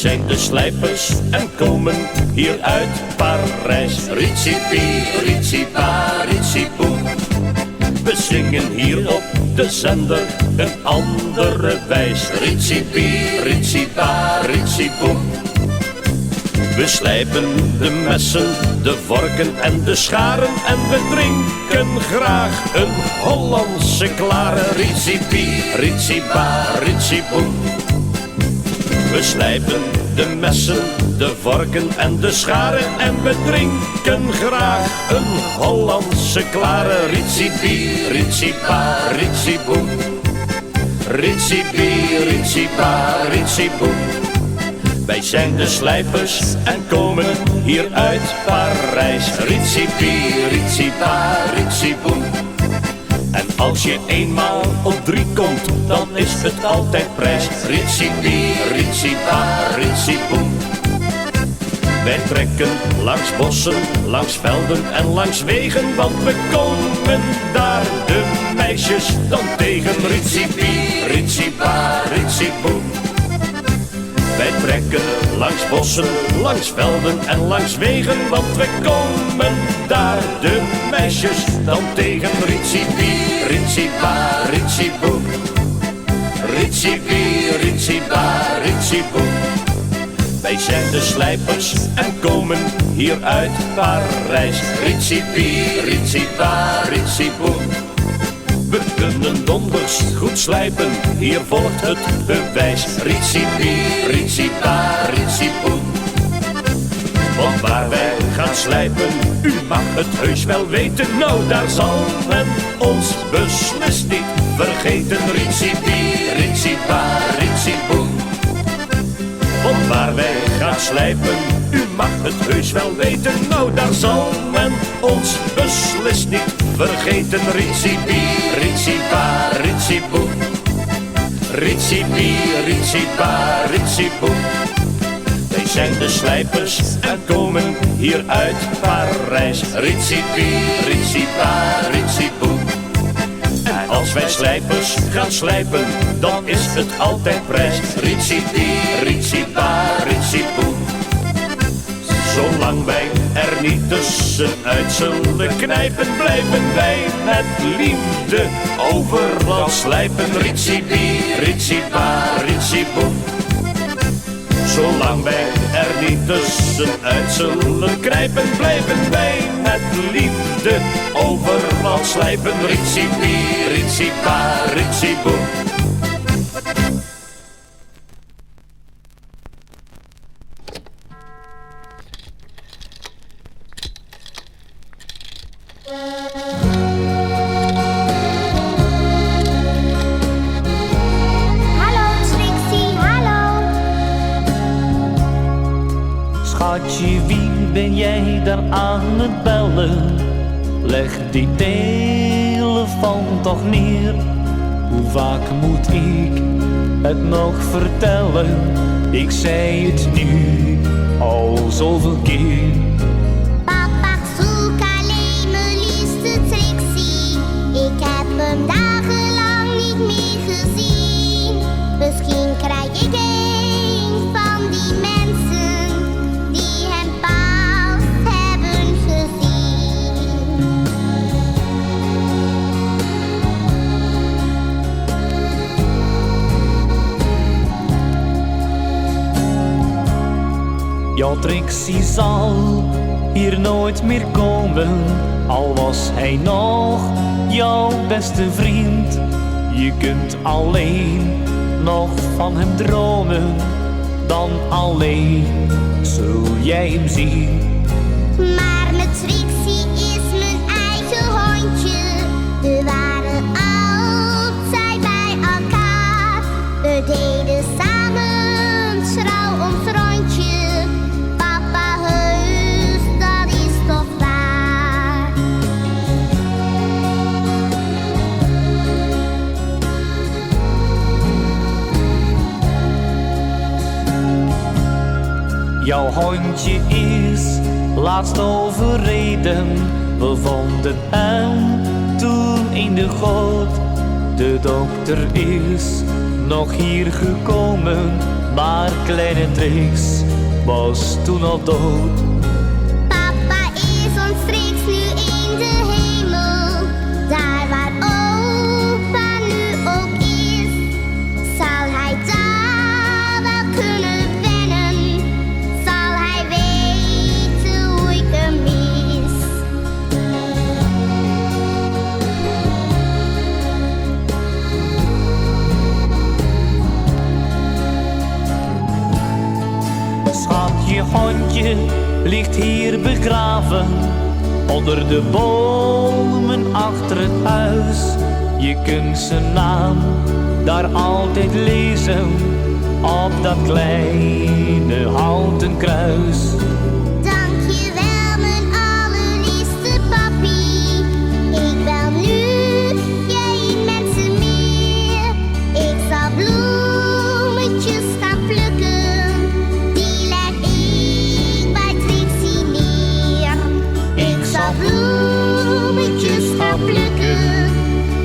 zijn de slijpers en komen hier uit Parijs. Ritsie-pie, ritsie-pa, ritsie-poe. We zingen hier op de zender een andere wijs. Ritsie-pie, ritsie-pa, ritsie-poe. We slijpen de messen, de vorken en de scharen en we drinken graag een Hollandse klare. Ritsie-pie, ritsie-pa, ritsie-poe. We slijpen de messen, de vorken en de scharen en we drinken graag een Hollandse klare. Ritsie-pie, ritsie-pa, ritsie-poe. Ritsie-pie, ritsie-pa, ritsie-poe. Wij zijn de slijpers en komen hier uit Parijs. Ritsie-pie, ritsie-pa, ritsie-poe. En als je eenmaal op 3 komt, dan is het altijd prijs. Ritsie-pie, ritsie-pa, ritsie-poe. Wij trekken langs bossen, langs velden en langs wegen, want we komen daar de meisjes dan tegen. Ritsie-pie, ritsie-pa, ritsie-poe. Wij trekken langs bossen, langs velden en langs wegen, want we komen daar de meisjes dan tegen. Ritsie-pie, ritsie-pa, ritsie-poe. Ritsie-pie, ritsie-pa, ritsie-poe. Wij zijn de slijpers en komen hier uit Parijs. Ritsie-pie, ritsie-pa, ritsie-poe. We kunnen donders goed slijpen, hier volgt het bewijs. Ritsie-pie, ritsie-pa, ritsie-poe. Want waar wij gaan slijpen, u mag het heus wel weten. Nou, daar zal men ons beslist niet vergeten. Ritsie-pie, ritsie-pa, ritsie-poe. Want waar wij gaan slijpen, u mag het heus wel weten. Nou, daar zal men ons beslist niet vergeten. Ritsie-pie, ritsie-pa, ritsie-poe. Ritsie-pie, ritsie-pa, ritsie-poe. Wij zijn de slijpers en komen hier uit Parijs. Ritsie-pie, ritsie-pa, ritsie-poe. En als wij slijpers gaan slijpen, dan is het altijd prijs. Ritsie-pie, ritsie-pa, ritsie-poe. Zolang wij er niet tussenuit zullen knijpen, blijven wij met liefde overal slijpen. Ritsie-pie, ritsie-pa, ritsie-poe. Zolang wij er niet tussenuit zullen knijpen, blijven wij met liefde overal slijpen. Ritsie-pie, ritsie-pa, ritsie-poe. Schatje, wie ben jij daar aan het bellen? Leg die telefoon toch neer. Hoe vaak moet ik het nog vertellen? Ik zei het nu al zoveel keer. Papa, zoek alleen mijn liefste Trixie. Ik heb hem dagenlang niet meer gezien. Misschien krijg ik een van die mensen die hem pas hebben gezien. Jouw Trixie zal hier nooit meer komen, al was hij nog jouw beste vriend. Je kunt alleen nog van hem dromen, dan alleen zul jij hem zien. Maar mijn Trixie is mijn eigen hondje. We waren altijd bij elkaar. We deden samen trouw ons rondje. Papa, heus, dat is toch waar. Jouw hondje is laatst overreden. We vonden hem toen in de goot. De dokter is nog hier gekomen, maar kleine Trix was toen al dood. Papa is omstreeks nu in de hemel, daar waar opa nu ook is. Zal hij daar wel kunnen wennen? Zal hij weten hoe ik hem mis? Schat, je hondje ligt hier begraven, onder de bomen achter het huis. Je kunt zijn naam daar altijd lezen, op dat kleine houten kruis. Dankjewel mijn allerliefste papi, ik bel nu geen mensen meer. Ik zal bloemetjes gaan plukken, die leg ik bij Trixie neer. Ik zal bloemetjes gaan plukken,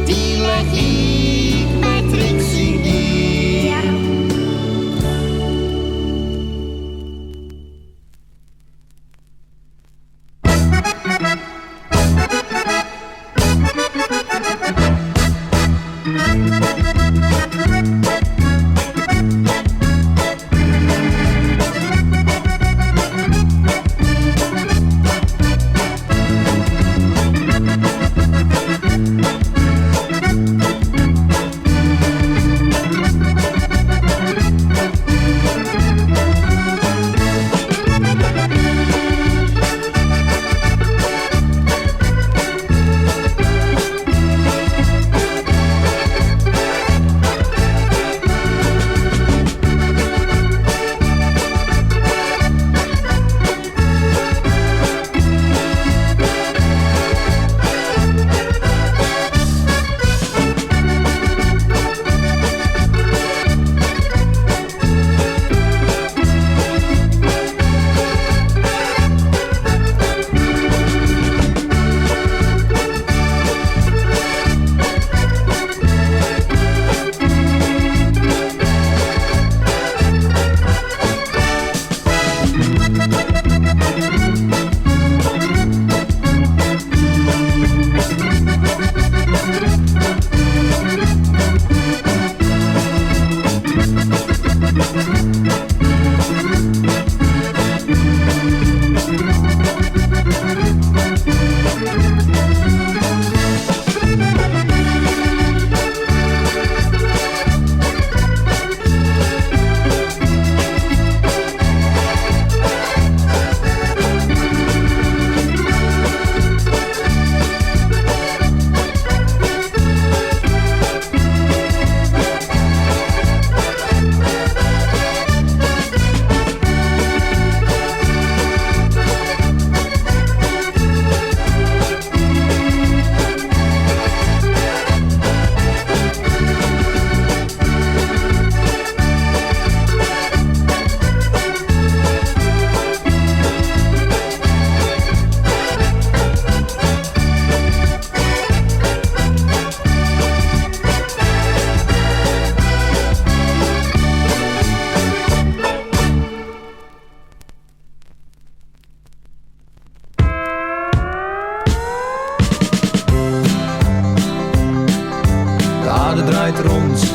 die leg ik bij Trixie neer.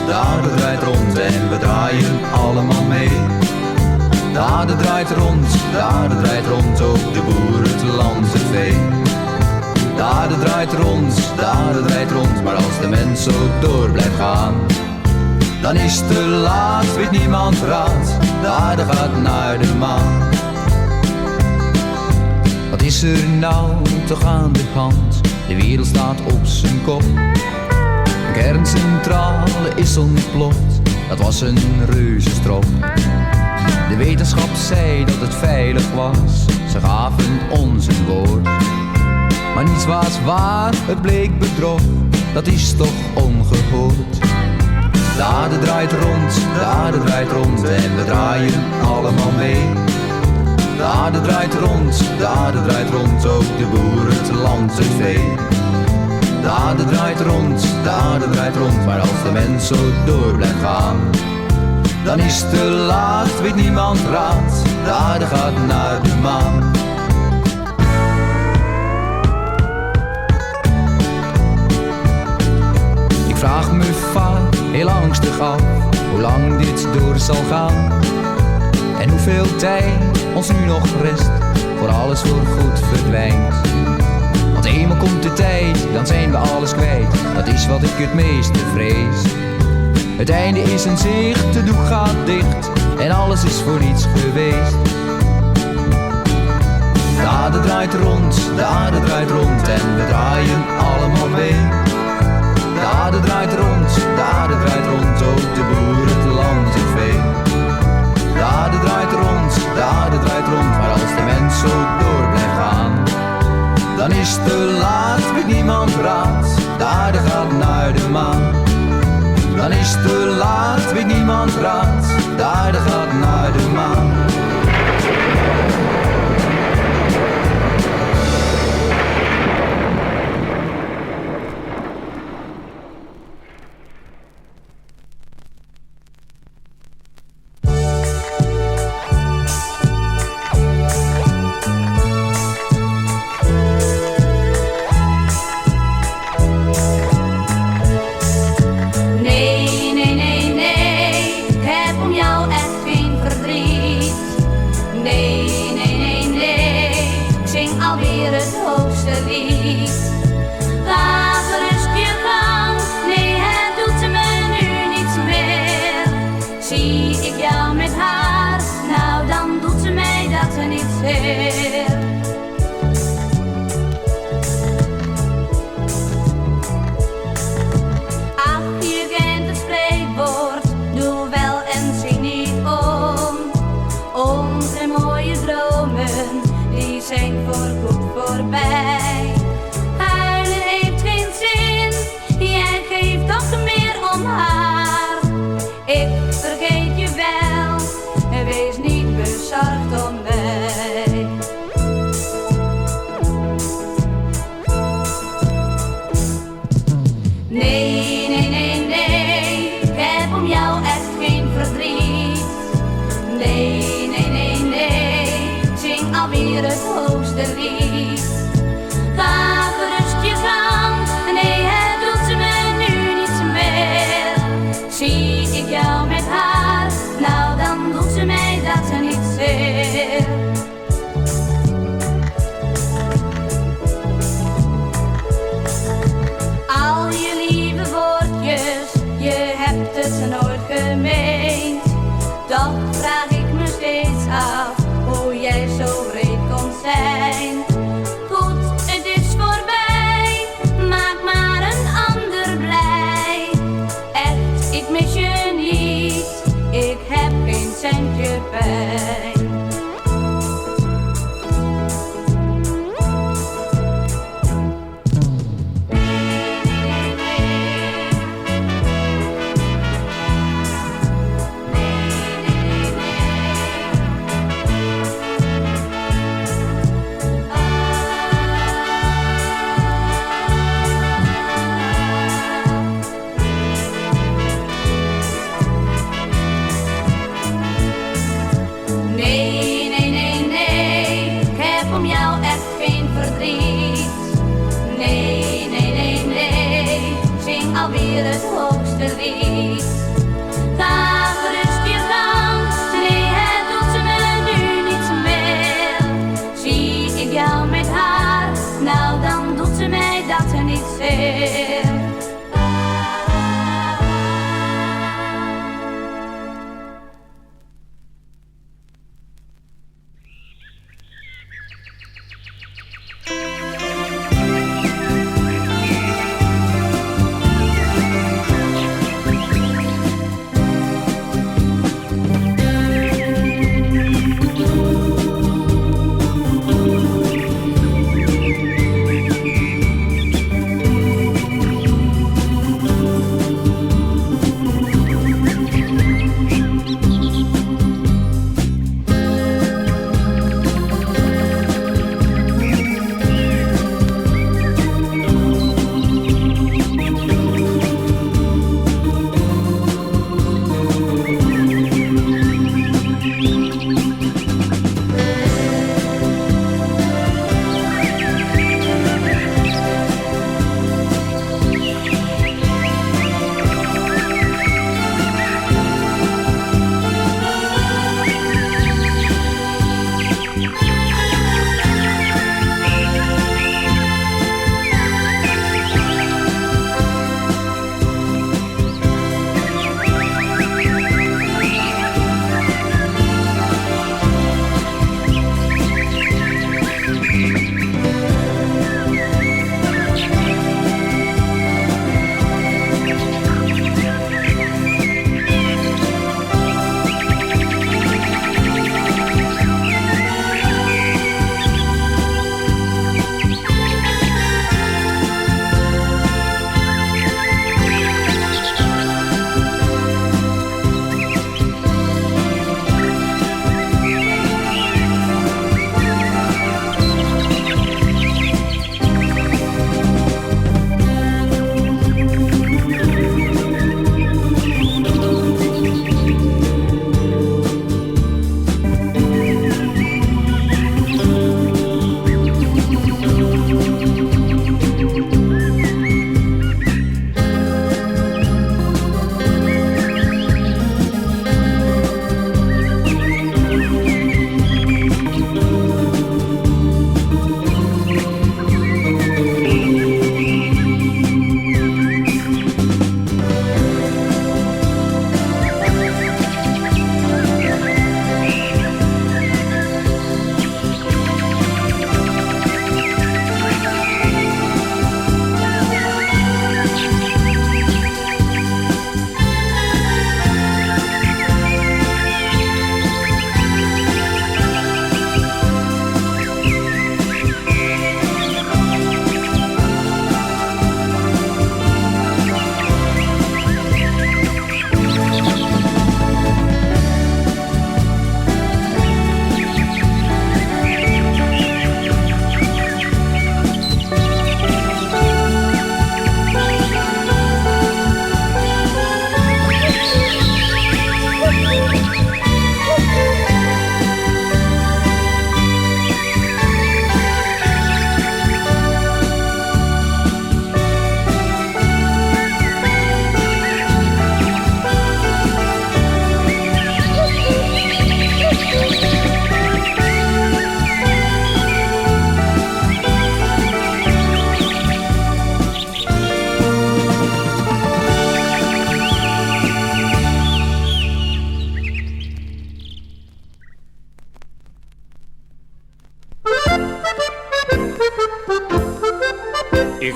De aarde draait rond en we draaien allemaal mee. De aarde draait rond, de aarde draait rond, ook de boer, het land, het vee. De aarde draait rond, de aarde draait rond, maar als de mens zo door blijft gaan, dan is het te laat, weet niemand raad, de aarde gaat naar de maan. Wat is er nou toch aan de hand? De wereld staat op zijn kop. Een kerncentrale is ontploft, dat was een reuzenstrop. De wetenschap zei dat het veilig was, ze gaven ons een woord. Maar niets was waar, het bleek bedrog, dat is toch ongehoord. De aarde draait rond, de aarde draait rond en we draaien allemaal mee. De aarde draait rond, de aarde draait rond, ook de boer, het land, het vee. De aarde draait rond, de aarde draait rond, maar als de mens zo door blijft gaan, dan is het te laat, weet niemand raad. De aarde gaat naar de maan. Ik vraag me vaak heel angstig af hoe lang dit door zal gaan. En hoeveel tijd ons nu nog rest, voor alles voorgoed verdwijnt. Want eenmaal komt de tijd, dan zijn we alles kwijt. Dat is wat ik het meeste vrees. Het einde is in zicht, de doek gaat dicht en alles is voor niets geweest. De aarde draait rond, de aarde draait rond en we draaien allemaal mee. De aarde draait rond, de aarde draait rond, ook de boer, het land, het vee. De aarde draait rond, de aarde draait rond, maar als de mens zo door blijft gaan, dan is het te laat, weet niemand raad. De aarde gaat naar de maan. Dan is het te laat, weet niemand raad. De aarde gaat naar de maan.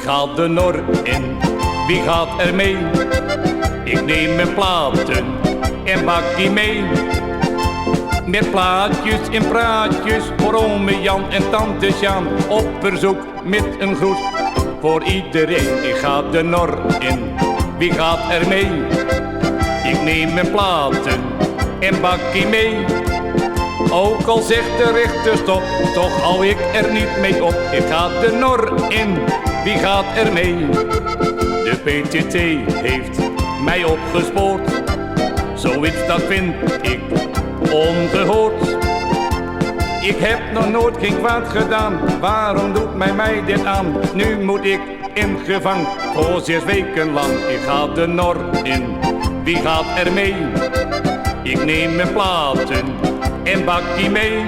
ga de nor in, wie gaat er mee? Ik neem mijn platen en bak die mee. Met plaatjes en praatjes voor ome Jan en tante Sjaan. Op verzoek met een groet voor iedereen. Ik ga de nor in, wie gaat er mee? Ik neem mijn platen en bak die mee. Ook al zegt de rechter stop, toch hou ik er niet mee op. Ik ga de nor in, wie gaat er mee? De PTT heeft mij opgespoord. Zoiets dat vind ik ongehoord. Ik heb nog nooit geen kwaad gedaan, waarom doet mij dit aan? Nu moet ik in gevangen voor 6 weken lang. Ik ga de nor in, wie gaat er mee? Ik neem mijn platen en bak die mee.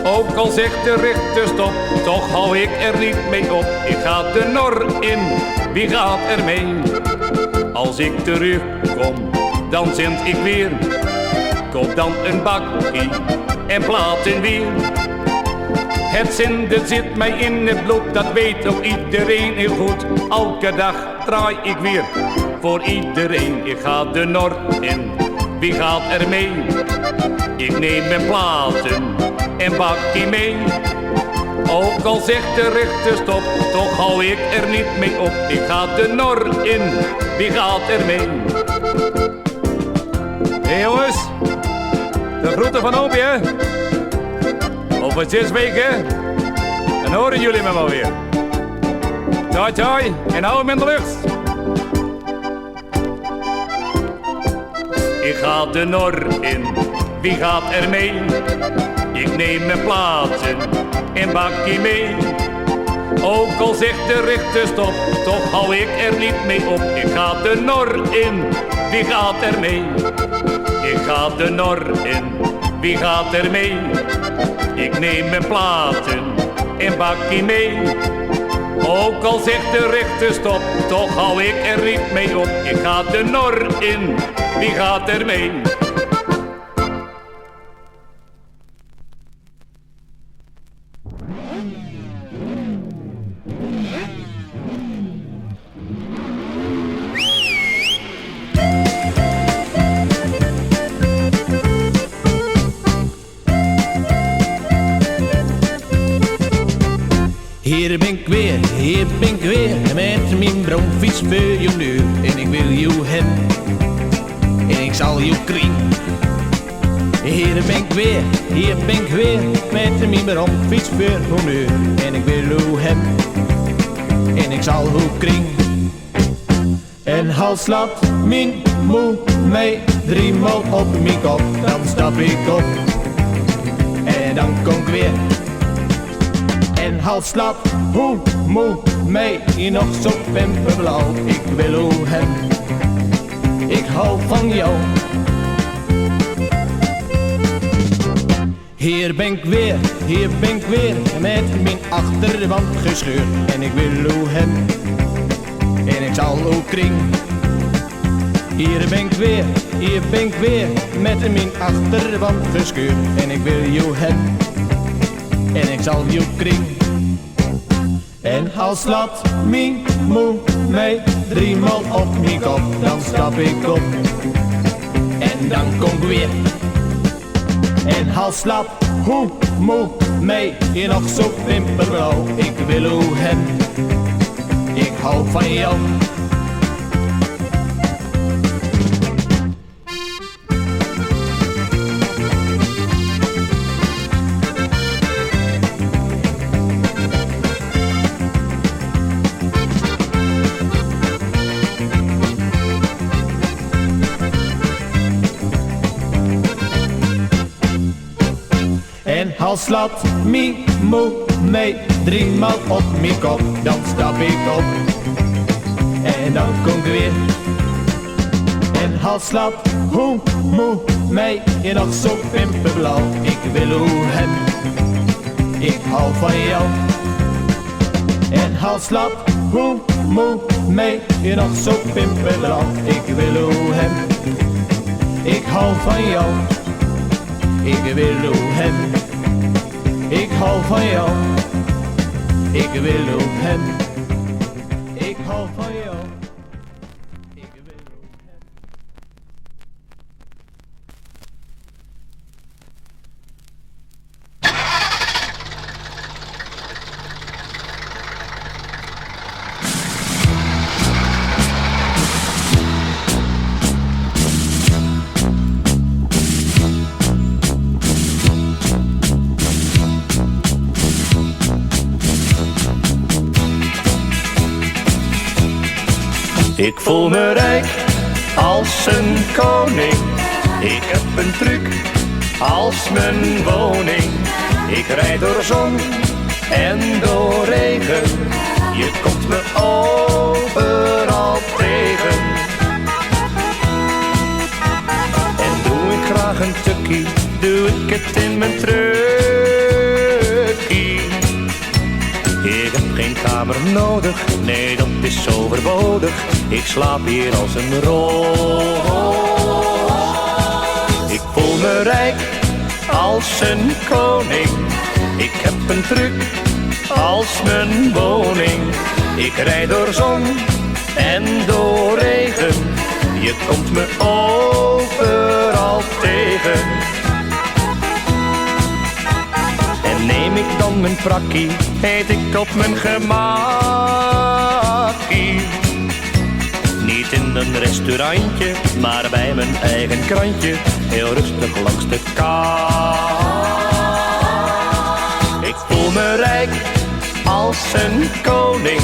Ook al zegt de rechter stop, toch hou ik er niet mee op. Ik ga de nor in, wie gaat er mee? Als ik terugkom, dan zend ik weer. Koop dan een bakkie en platen weer. Het zenden zit mij in het bloed, dat weet ook iedereen heel goed. Elke dag draai ik weer voor iedereen. Ik ga de nor in, wie gaat er mee? Ik neem mijn platen en bakkie mee. Ook al zegt de rechter stop, toch hou ik er niet mee op. Ik ga de nor in, wie gaat er mee? Hé jongens, de groeten van Opie, hè? Over 6 weken, dan horen jullie me wel weer. Toi toi, en hou hem in de lucht. Ik ga de nor in, wie gaat er mee? Ik neem mijn platen en bakkie mee. Ook al zegt de rechter stop, toch hou ik er niet mee op. Ik ga de nor in, wie gaat er mee? Ik ga de nor in, wie gaat er mee? Ik neem mijn platen en bakkie mee. Ook al zegt de rechter stop, toch hou ik er niet mee op. Ik ga de nor in, wie gaat er mee? Hier ben ik weer, met mijn bromfiets voor je deur. En ik wil je hebben, en ik zal je kriegen. Hier ben ik weer, met mijn bromfiets voor je deur. En ik wil je hebben, en ik zal je kriegen. En al slaat mijn moe mij 3 maal op mijn kop, dan stap ik op, en dan kom ik weer. En hals slaat hoe moe mij nog zo pimperblauw. Ik wil hoe hem, ik hou van jou. Hier ben ik weer, met mijn achterwand gescheurd. En ik wil hoe hem, en ik zal hoe kring. Hier ben ik weer, met mijn achterwand gescheurd. En ik wil jou hem, en ik zal je kring. En als slaat mijn moe mij 3 maal op mijn kop, dan stap ik op, en dan kom ik weer. En als slaat hoe moe mij hier nog zo pimperblauw. Ik wil hoe hem, ik hou van jou. En als slaat mijn moe mij 3 maal op mijn kop, dan stap ik op, en dan kom ik weer. En als slaat hoe moe mij hier nog zo pimperblauw. Ik wil hoe hem, ik hou van jou. En als slaat hoe moe mij hier nog zo pimperblauw. Ik wil hoe hem, ik hou van jou. Ik wil hoe hem, ik hou van jou. Ik wil op hem. hou van jou. Ik wil ook hem. Ik voel me rijk als een koning. Ik heb een truc als mijn woning. Ik rijd door zon en door regen. Je komt me overal tegen. En doe ik graag een tukkie, doe ik het in mijn truckie. Ik heb geen kamer nodig, nee dat is overbodig. Ik slaap hier als een roos. Ik voel me rijk als een koning. Ik heb een truc als mijn woning. Ik rijd door zon en door regen. Je komt me overal tegen. En neem ik dan mijn prakkie, eet ik op mijn gemakkie. Niet in een restaurantje, maar bij mijn eigen krantje, heel rustig langs de kant. Ik voel me rijk als een koning.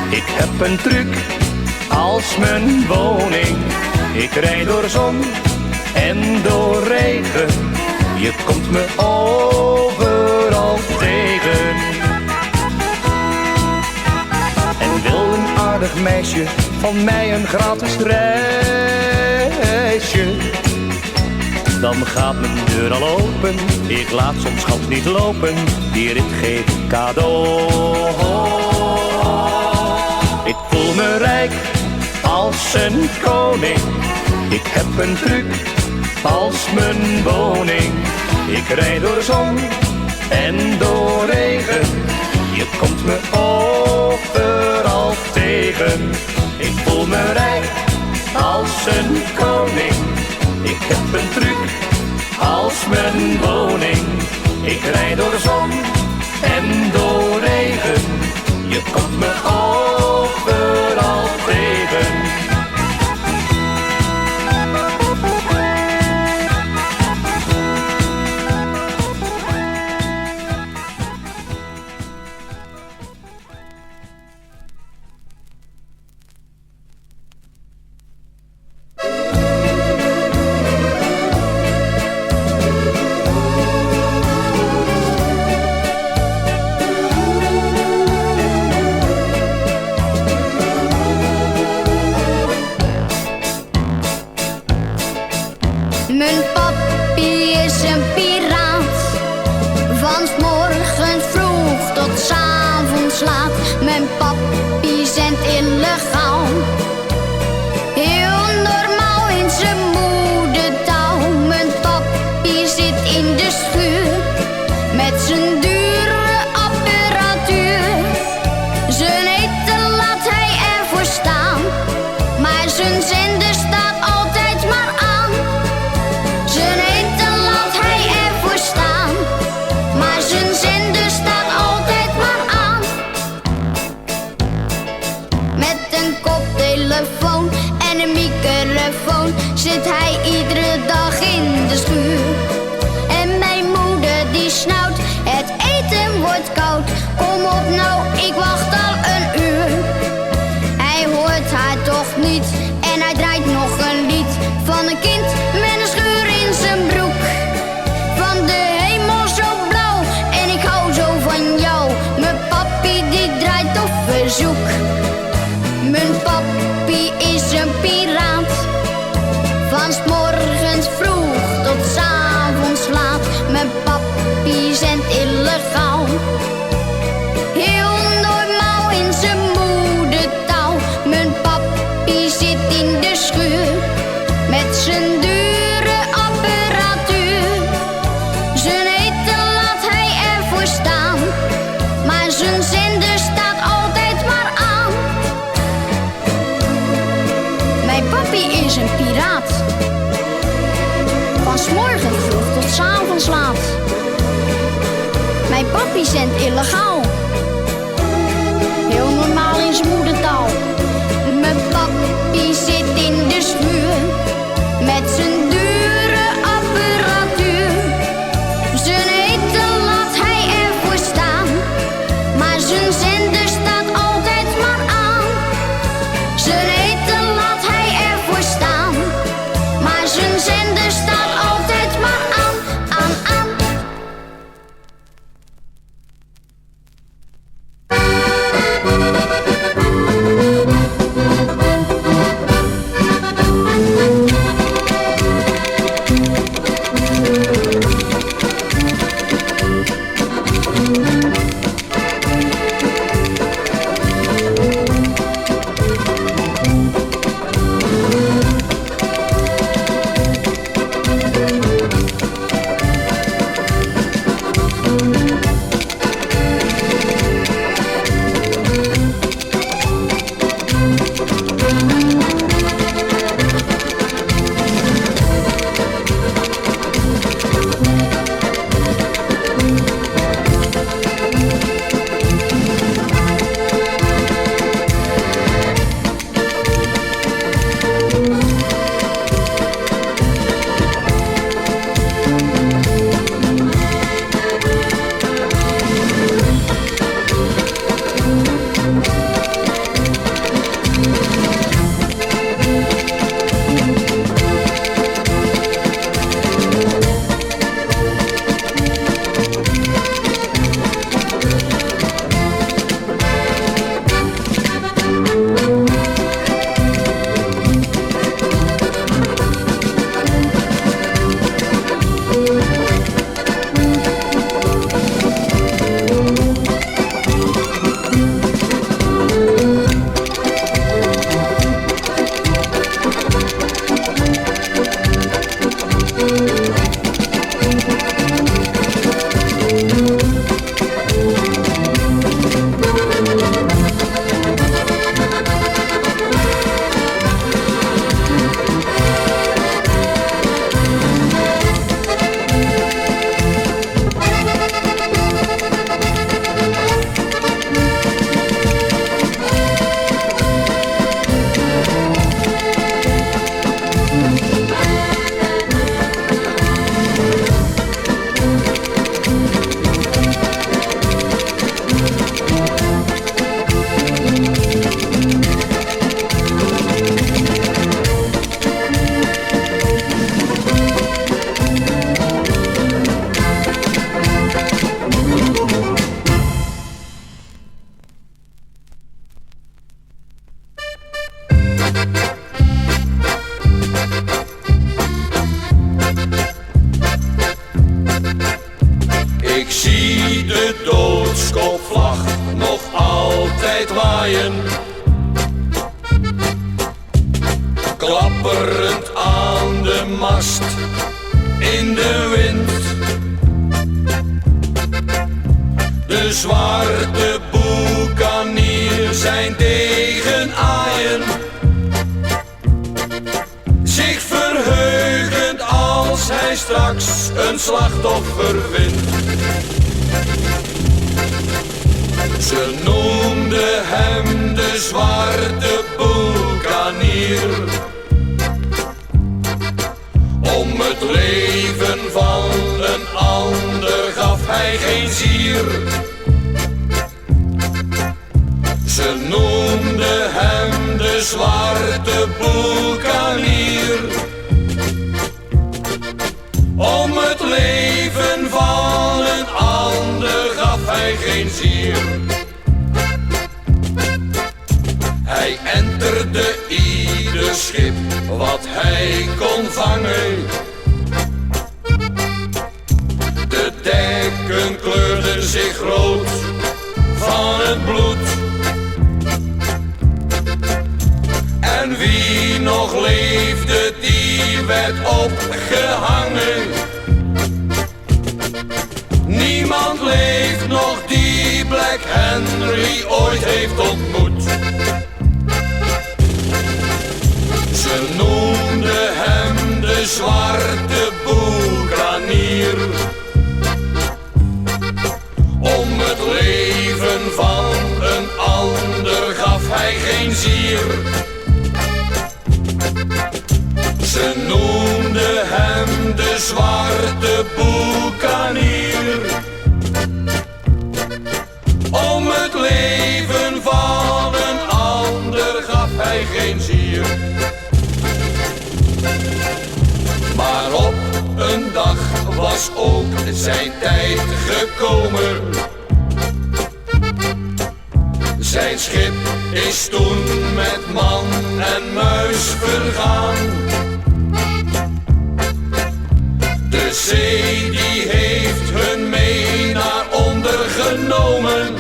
Ik heb een truc als mijn woning. Ik rijd door zon en door regen. Je komt me overal tegen. En wil een aardig meisje van mij een gratis reisje, dan gaat mijn deur al open. Ik laat soms schat niet lopen, die rit geef ik cadeau. Ik voel me rijk als een koning. Ik heb een truc als mijn woning. Ik rijd door zon en door regen. Je komt me overal tegen. Ik voel me rijk als een koning. Ik heb een truc als mijn woning. Ik rijd door zon en door regen. Je komt me overal tegen. Mijn papi is een piraat, van 's morgens vroeg tot 's avonds laat. Mijn papi zendt illegaal, heel normaal in zijn moedertaal. Mijn papi zit in de schuur, met zijn dure apparatuur. Zijn eten laat hij ervoor staan, maar zijn zender staat altijd maar aan. Zijn eten laat hij ervoor staan, maar zijn zender staat altijd maar aan. Met een koptelefoon en een microfoon zit hij iedere dag in de schuur. En mijn moeder die snauwt, het eten wordt koud. Kom op nou, ik wacht al een uur. Hij hoort haar toch niet en hij draait nog een lied van een kind met een scheur in zijn broek. Van de hemel zo blauw en ik hou zo van jou. Mijn papi die draait op verzoek. Mijn papi is een piraat, van 's morgens vroeg tot 's avonds laat. Mijn papi zendt illegaal, heel normaal in zijn moedertaal. Mijn papi zit in de schuur, met zijn dure apparatuur. Zijn eten laat hij ervoor staan, maar zijn zender staat altijd maar aan. een piraat. Van 's morgens vroeg tot 's avonds laat. Mijn papi zendt illegaal. Heel normaal in zijn moedertaal. Mijn papi zit in de schuur. Met zijn dure apparatuur. Zijn eten laat hij ervoor staan. Maar zijn zender staat altijd maar aan. Zijn eten laat hij ervoor staan. Maar zijn zender staat altijd maar aan, aan, aan. Ik zie de doodskopvlag nog altijd waaien, klapperend aan de mast in de wind. De zwarte boekanier zijn tegen aaien, zich verheugend als hij straks een slachtoffer vindt. Ze noemde hem de zwarte boekanier, om het leven van een ander gaf hij geen zier. Ze noemde hem de zwarte boekanier, om het leven van een ander gaf hij geen zier. Hij enterde ieder schip wat hij kon vangen. De dekken kleurden zich rood van het bloed. En wie nog leefde, die werd opgehangen. Niemand leeft nog die Black Henry ooit heeft ontmoet. Ze noemden Ze noemden hem de zwarte boekanier. Om het leven van een ander gaf hij geen zier. Maar op een dag was ook zijn tijd gekomen. Zijn schip is toen met man en muis vergaan. De zee die heeft hun mee naar onder genomen.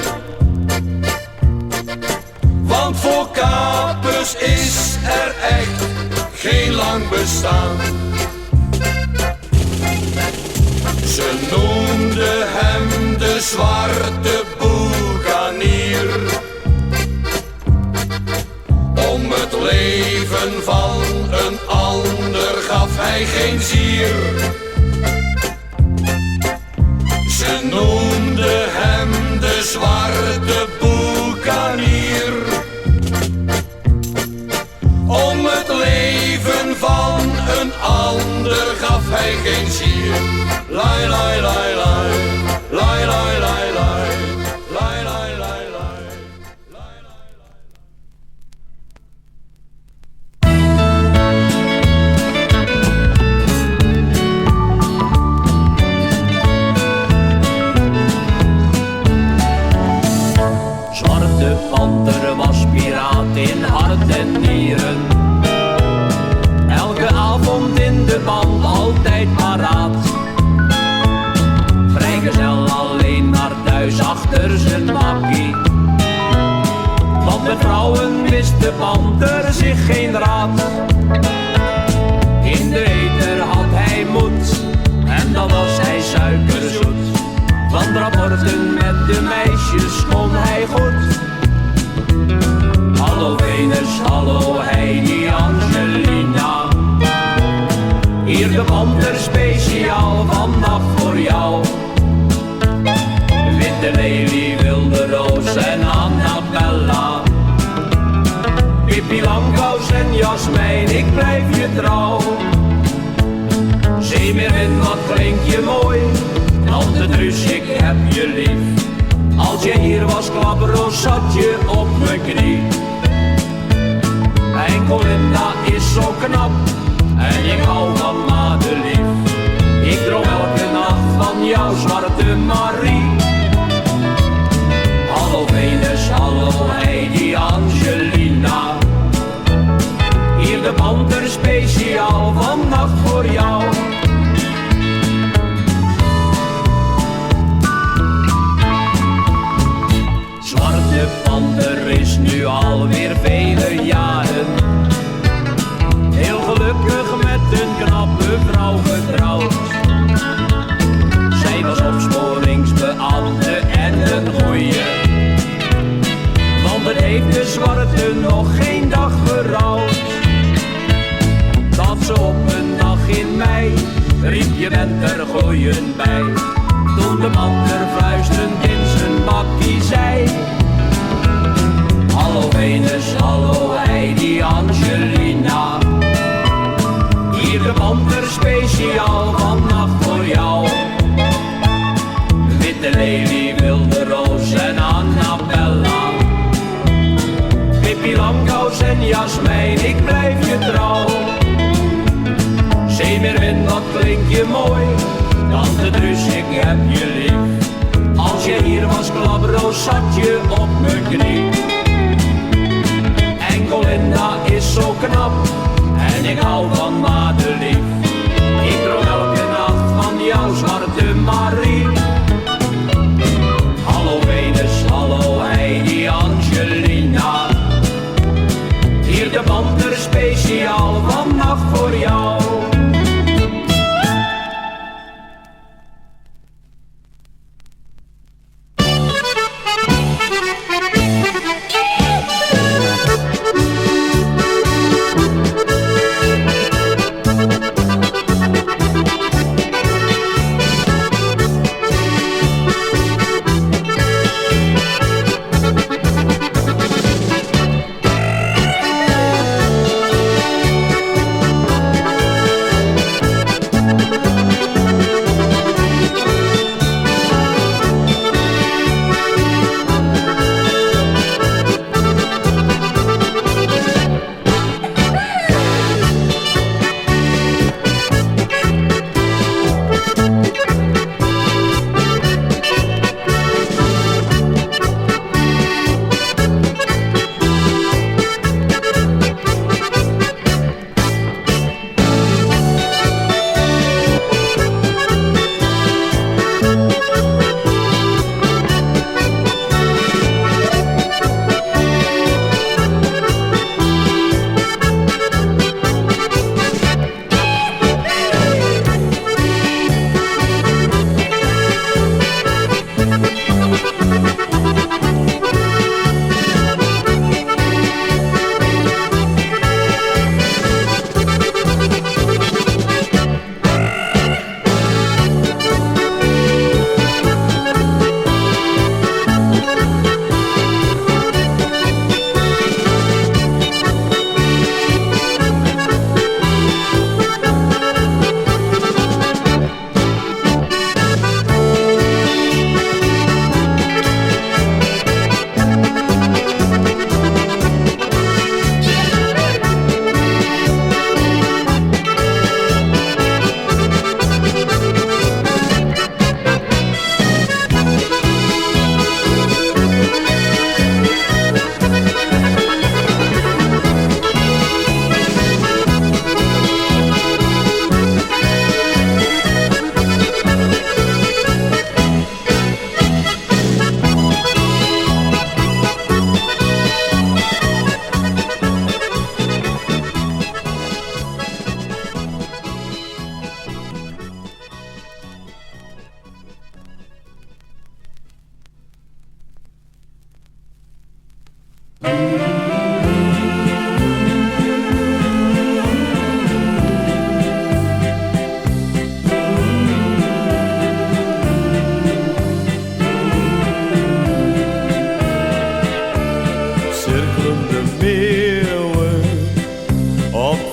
Want voor kapers is er echt geen lang bestaan. Ze noemden hem de zwarte boekanier. Om het leven van een ander gaf hij geen zier. Ze noemden hem de zwarte boekanier. Om het leven van een ander gaf hij geen zier. Lai lai lai lai, lai lai lai lai, lai lai lai lai. Zwarte panter was piraat in hart en nieren. Elke avond in de band, altijd paraat. Vrijgezel alleen naar thuis achter zijn makkie. Want met vrouwen wist de panter zich geen raad. In de eter had hij moed en dan was hij suikerzoet. Van rapporten met de meisjes kon hij goed. Hallo Venus, hallo Heidi, Angelina. Hier de panter speciaal, vannacht voor jou. Witte Lelie, Wilde Roos en Annabella. Pippi Langkous en Jasmijn, ik blijf je trouw. Zeemeermin, wat klink je mooi. Tante Truus, ik heb je lief. Als je hier was, Klapperoos, zat je op mijn knie. Enkel Linda is zo knap en ik hou van Madelief. Ik droom elke nacht van jou, zwarte Marie. Hallo Venus, hallo Heidi, Angelina. Hier de panter speciaal, vannacht voor jou. Zwarte panter is nu alweer vele jaren heel gelukkig met een knappe vrouw getrouwd. Zij was opsporingsbeambte en een goeie, want het heeft de zwarte nog geen dag berouwd. Dat ze op een dag in mei riep, je bent er gooien bij. Toen de panter fluisterend in zijn bakkie zei: hallo Venus, hallo Heidi, Angelina. Hier de panter speciaal, vannacht voor jou. Witte Lelie, Wilde Roos en Annabella. Pippi Langkous en Jasmijn, ik blijf je trouw. Zeemeermin, wat klink je mooi. Tante Truus, ik heb je lief. Als je hier was, Klapperoos, zat je op mijn knie. Enkel Linda is zo knap en ik hou van Madelief. Ik droom elke nacht van jou, zwarte Marie. Hallo Venus, hallo Heidi, Angelina. Hier de panter speciaal, vannacht voor jou.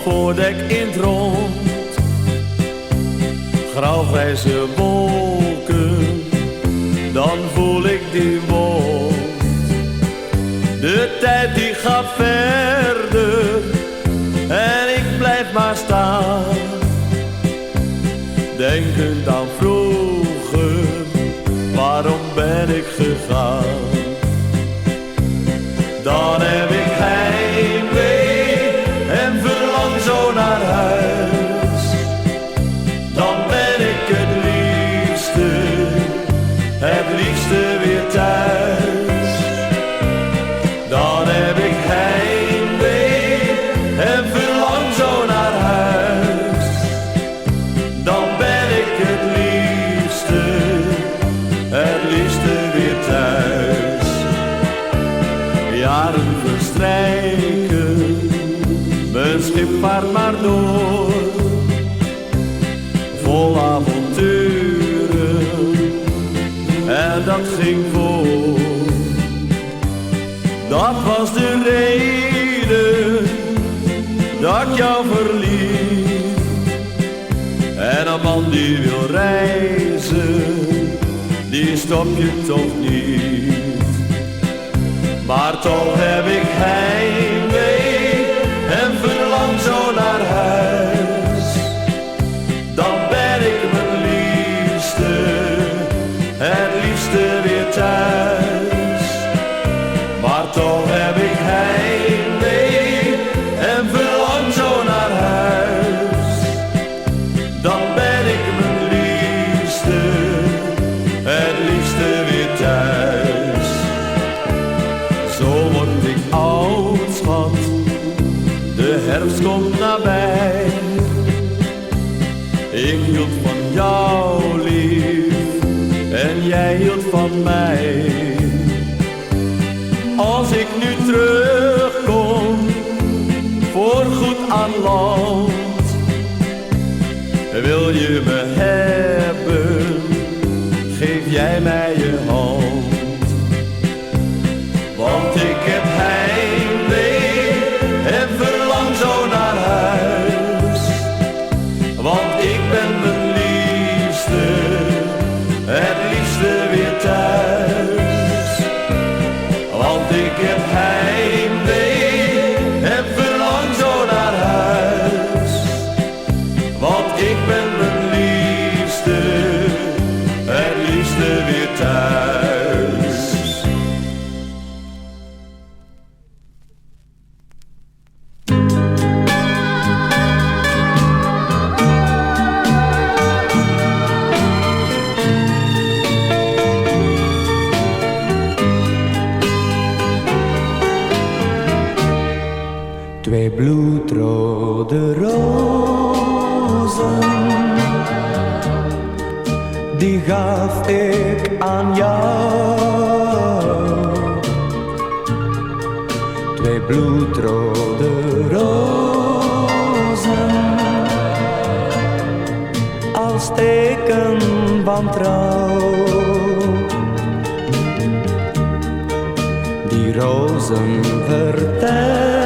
voordek in het rond. Grauwgrijze wolken, dan voel ik die wond. De tijd die gaat verder en ik blijf maar staan. Denkend aan vroeger, waarom ben ik gegaan? Dan heb ik heimwee en verlang zo naar huis. Dan ben ik het liefste weer thuis. Dan heb ik heimwee en verlang zo naar huis. Dan ben ik het liefste weer thuis. Jaren verstrijken, mijn schip vaart maar door, vol avonturen, en dat ging voor. Dat was de reden dat ik jou verliet. En een man die wil reizen, die stop je toch niet. Maar toch heb ik heimwee en verlang zo naar huis. Dan ben ik mijn het liefste weer thuis. Maar toch heb ik heimwee en verlang zo naar huis. Dan ben ik mijn het liefste weer thuis. Zo word ik oud, schat, de herfst komt nabij. Ik hield van jou, lief, en jij hield van mij. Als ik nu terugkom, voorgoed aan land, wil je me hebben, geef jij mij je hand. Want ik heb heimwee en verlang zo naar huis. Want ik ben mijn het liefste weer thuis. Want ik heb heimwee en verlang zo naar huis. Want ik ben mijn het liefste weer thuis. Twee bloedrode rozen, die gaf ik aan jou. Twee bloedrode rozen, als teken van trouw. Die rozen vertellen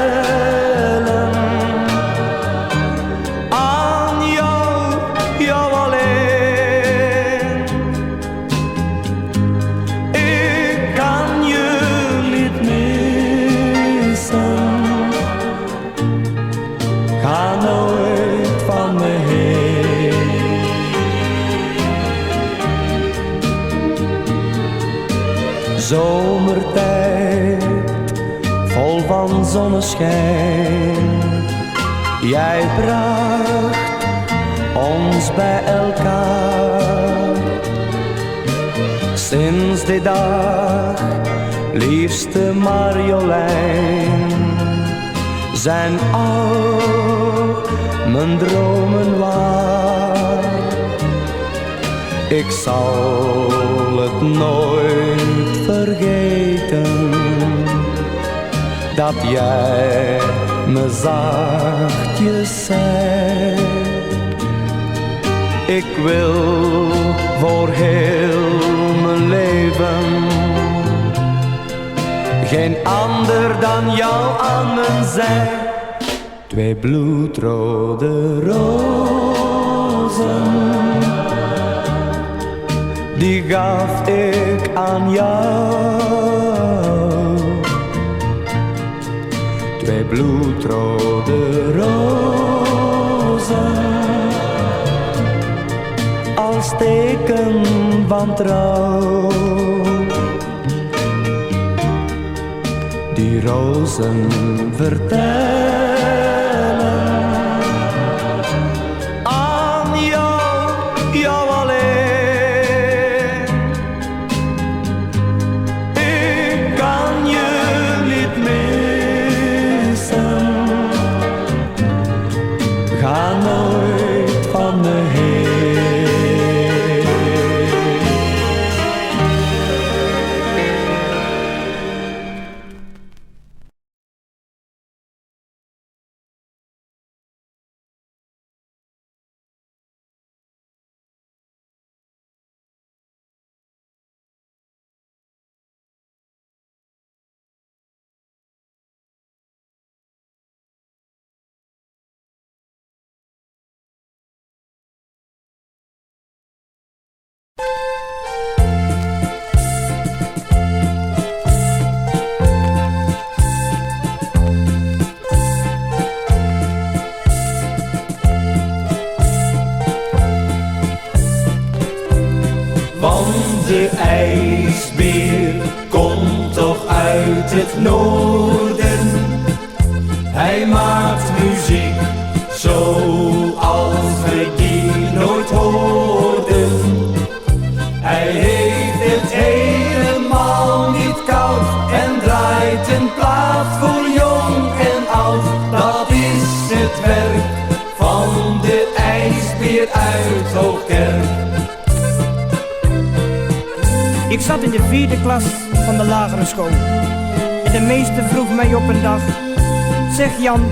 zomertijd, vol van zonneschijn. Jij bracht ons bij elkaar. Sinds die dag, liefste Marjolein, zijn al mijn dromen waar. Ik zal het nooit vergeten, dat jij me zachtjes zei. Ik wil voor heel mijn leven geen ander dan jou aan mijn zij. Twee bloedrode rozen, die gaf ik aan jou. Twee bloedrode rozen, als teken van trouw. Die rozen vertellen aan jou, jou alleen. Ik kan je niet missen, ga nooit van me heen. Want de ijsbeer komt toch uit het noorden. Hij maakt muziek zoals we die nooit hoorden. Hij heeft het helemaal niet koud en draait een plaat voor jong en oud. Dat is het werk van de ijsbeer uit Hoogkerk. Ik zat in de 4e klas van de lagere school en de meester vroeg mij op een dag: zeg Jan,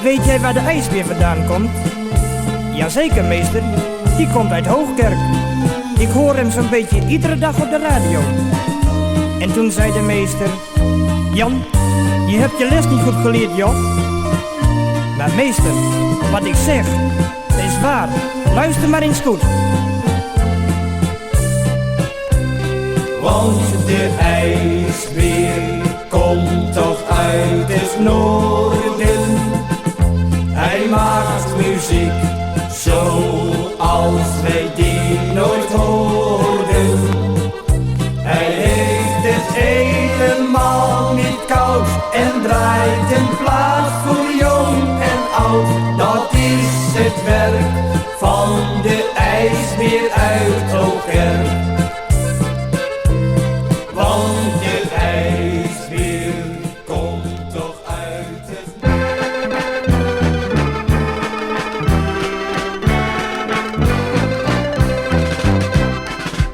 weet jij waar de ijsbeer vandaan komt? Jazeker meester, die komt uit Hoogkerk. Ik hoor hem zo'n beetje iedere dag op de radio. En toen zei de meester: Jan, je hebt je les niet goed geleerd, joh. Maar meester, wat ik zeg, dat is waar. Luister maar eens goed. Want de ijsbeer komt toch uit het noorden. Hij maakt muziek zoals wij die nooit hoorden. Hij heeft het helemaal niet koud en draait een plaat voor jong en oud. Dat is het werk van de ijsbeer uit Hoogkerk. Want de ijsbeer komt toch uit het...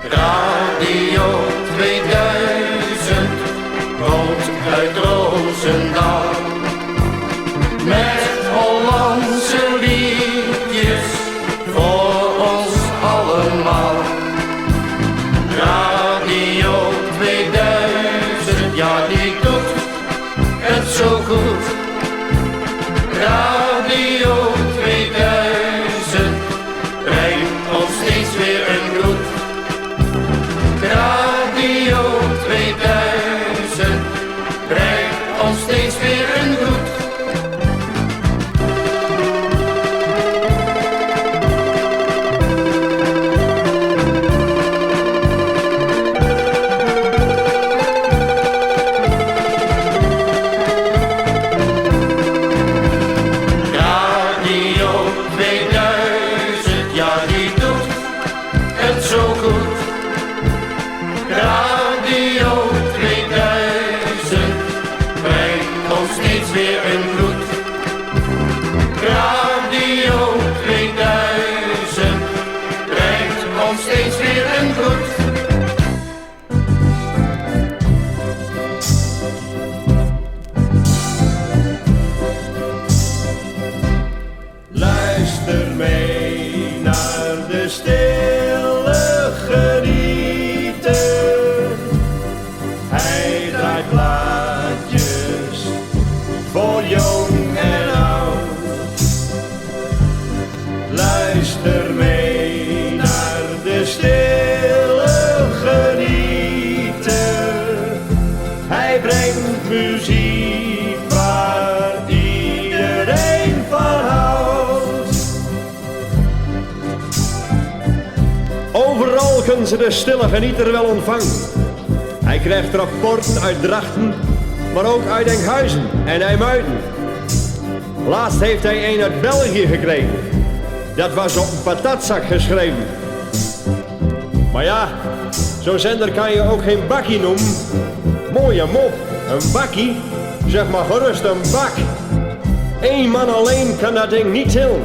Radio 2000 komt uit Roosendaal. Met Hollandse liedjes voor ons allemaal. Radio 2000, ja die doet het zo goed. Radio 2000 brengt ons steeds weer een groet. Radio 2000 brengt ons steeds weer een groet. kunnen ze de stille genieter wel ontvangen. Hij krijgt rapport uit Drachten, maar ook uit Enkhuizen en IJmuiden. Laatst heeft hij een uit België gekregen. Dat was op een patatzak geschreven. Maar ja, zo'n zender kan je ook geen bakkie noemen. Mooie mop, een bakkie? Zeg maar gerust een bak. Eén man alleen kan dat ding niet tillen.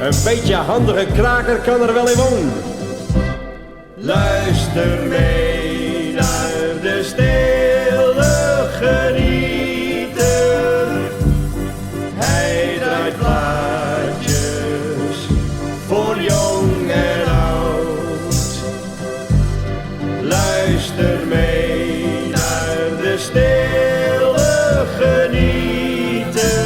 Een beetje handige kraker kan er wel in wonen. Luister mee naar de stille genieter. Hij draait plaatjes voor jong en oud. Luister mee naar de stille genieter.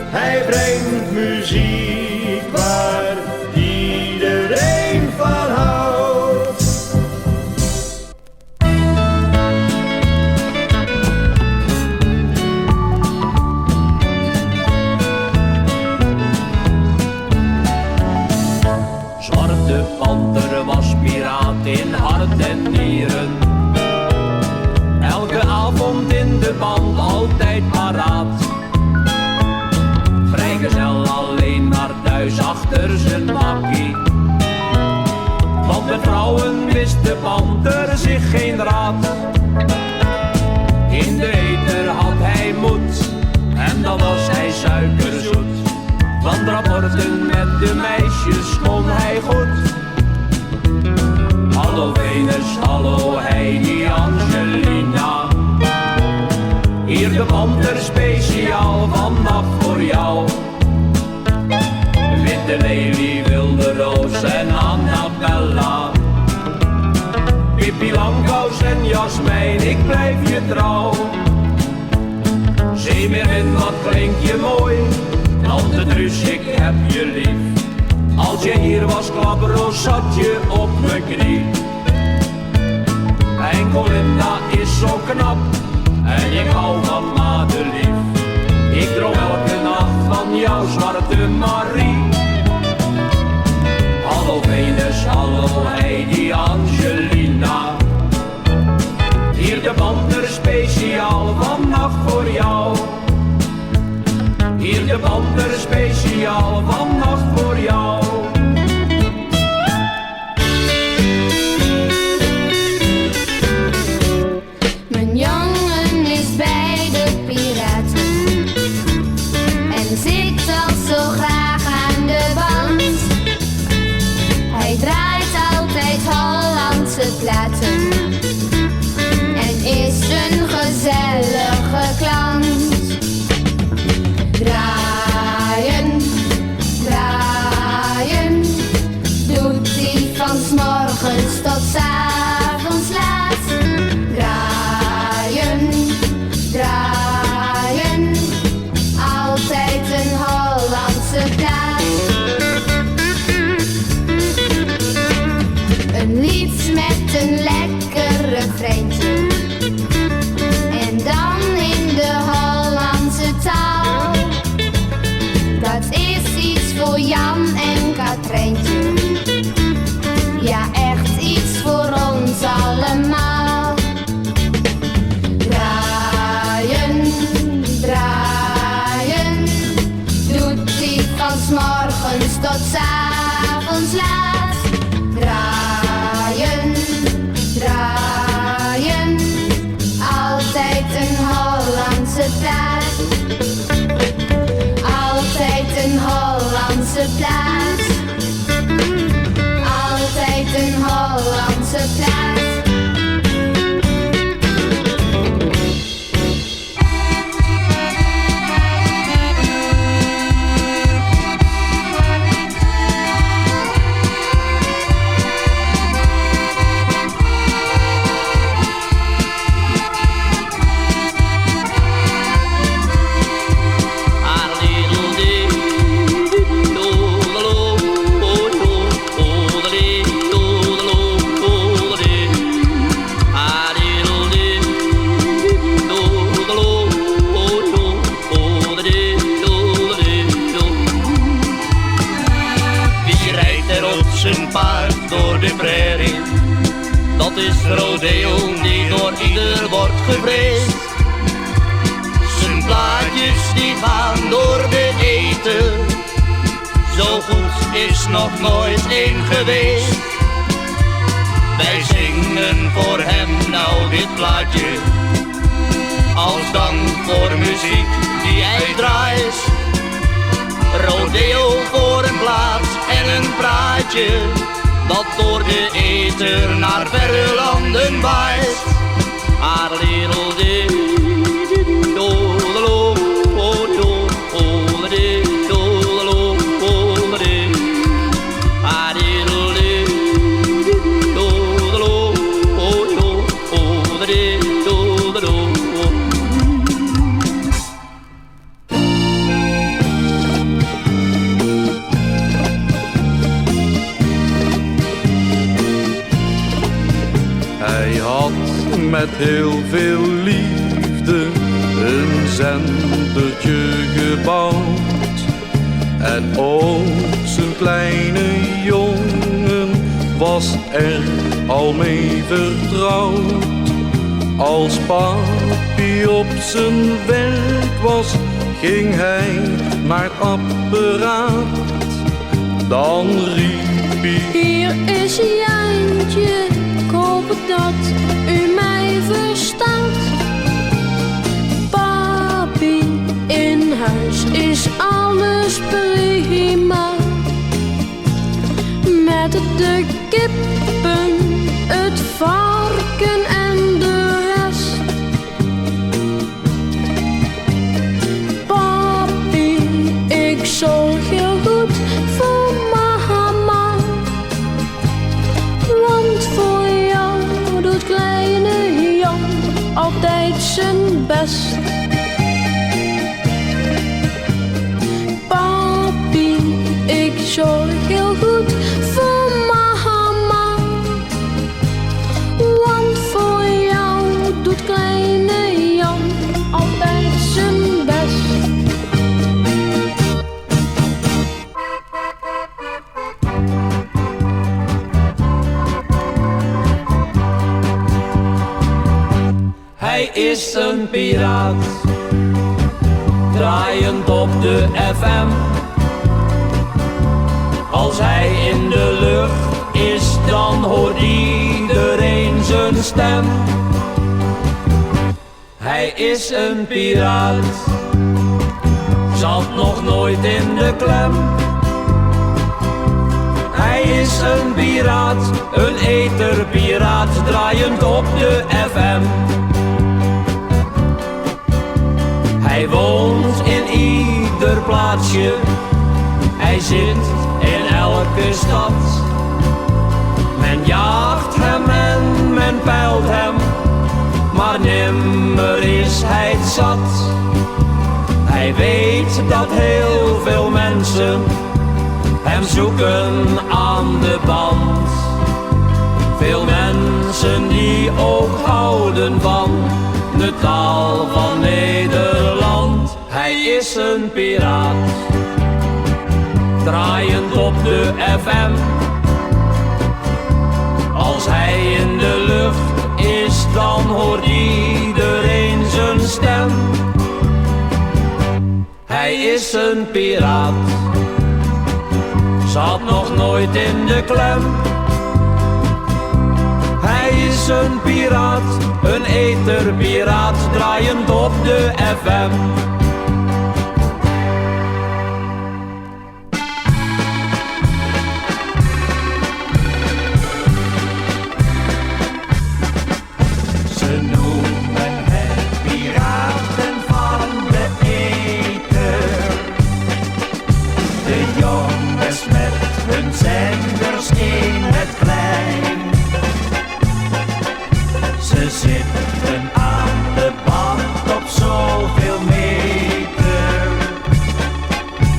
Hij brengt muziek waar iedereen van houdt. Zwarte panter was piraat in hart en nieren. Elke avond in de band, altijd paraat. Vrijgezel alleen maar thuis achter zijn makkie. Want met vrouwen wist de panter zich geen raad. In de eter had hij moed en dan was hij suikerzoet. Want rapporten met de meisjes kon hij goed. Hallo Venus, hallo Heidi, Angelina. Hier de panter speciaal vannacht voor jou. Witte Lelie, Wilde Roos en Annabella. Pippi Langkous en Jasmijn, ik blijf je trouw. Zeemerin, wat klink je mooi. Tante Truus, ik heb je lief. Als je hier was, Klapperoos, zat je op mijn knie. En Colinda is zo knap en ik hou van Madelief. Ik droom elke nacht van jou, Zwarte Marie. Hallo Venus, hallo Heidi, Angelina. Hier de panter speciaal vannacht voor jou. Hier de panter speciaal vannacht voor jou. Mijn jongen is bij de piraten en zit al zo graag aan de band. Hij draait altijd Hollandse platen en is een gezellige klant. Draaien, draaien, doet hij van 's morgens tot 's avonds laat. Draaien, draaien, altijd een Hollandse plaat. Een lied met een lekker refreintje en dan in de Hollandse taal. Dat is iets voor Jan en Katrijntje. Ja, echt iets voor ons allemaal. Draaien, draaien, doet hij van 's morgens tot 's avonds laat. Draaien, draaien, altijd een Hollandse plaat. Altijd een Hollandse plaat. Altijd een Hollandse plaat. is rodeo die door ieder wordt gevreesd. Zijn plaatjes die gaan door de eten. Zo goed is nog nooit één geweest. Wij zingen voor hem nou dit plaatje, als dank voor muziek die hij draait. Rodeo voor een plaats en een praatje, dat door de ether naar verre landen waait. Our little day, do the lo, oh do, oh the day, do the lo, oh the day. Our little day, do the lo, oh do, oh the day, do the lo. Hij had met heel veel liefde een zendertje gebouwd. En ook zijn kleine jongen was er al mee vertrouwd. Als papi op zijn werk was, ging hij naar het apparaat. Dan riep hij: hier is Jantje, ik hoop dat u mij verstaat. Papi, in huis is alles prima. Met de kippen, het varken en de rest. Papi, ik zorg heel goed voor mama. Want voor jou doet kleine Jan altijd zijn best. Papi, ik zorg heel goed voor mama. Want voor jou doet kleine Jan altijd zijn best. Hij is een piraat, draaiend op de FM. Als hij in de lucht is, dan hoort iedereen zijn stem. Hij is een piraat, zat nog nooit in de klem. Hij is een piraat, een etherpiraat, draaiend op de FM. Hij woont in ieder plaatsje, hij zit in elke stad. Men jaagt hem en men peilt hem, maar nimmer is hij het zat. Hij weet dat heel veel mensen hem zoeken aan de band. Veel mensen die ook houden van de taal van Nederland. Hij is een piraat, draaiend op de FM. Als hij in de lucht is, dan hoort iedereen zijn stem. Hij is een piraat, zat nog nooit in de klem. Hij is een piraat, een etherpiraat, draaiend op de FM. Ze noemen het piraten van de ether. De jongens met hun zenders in het klein. Ze zitten aan de band op zoveel meter.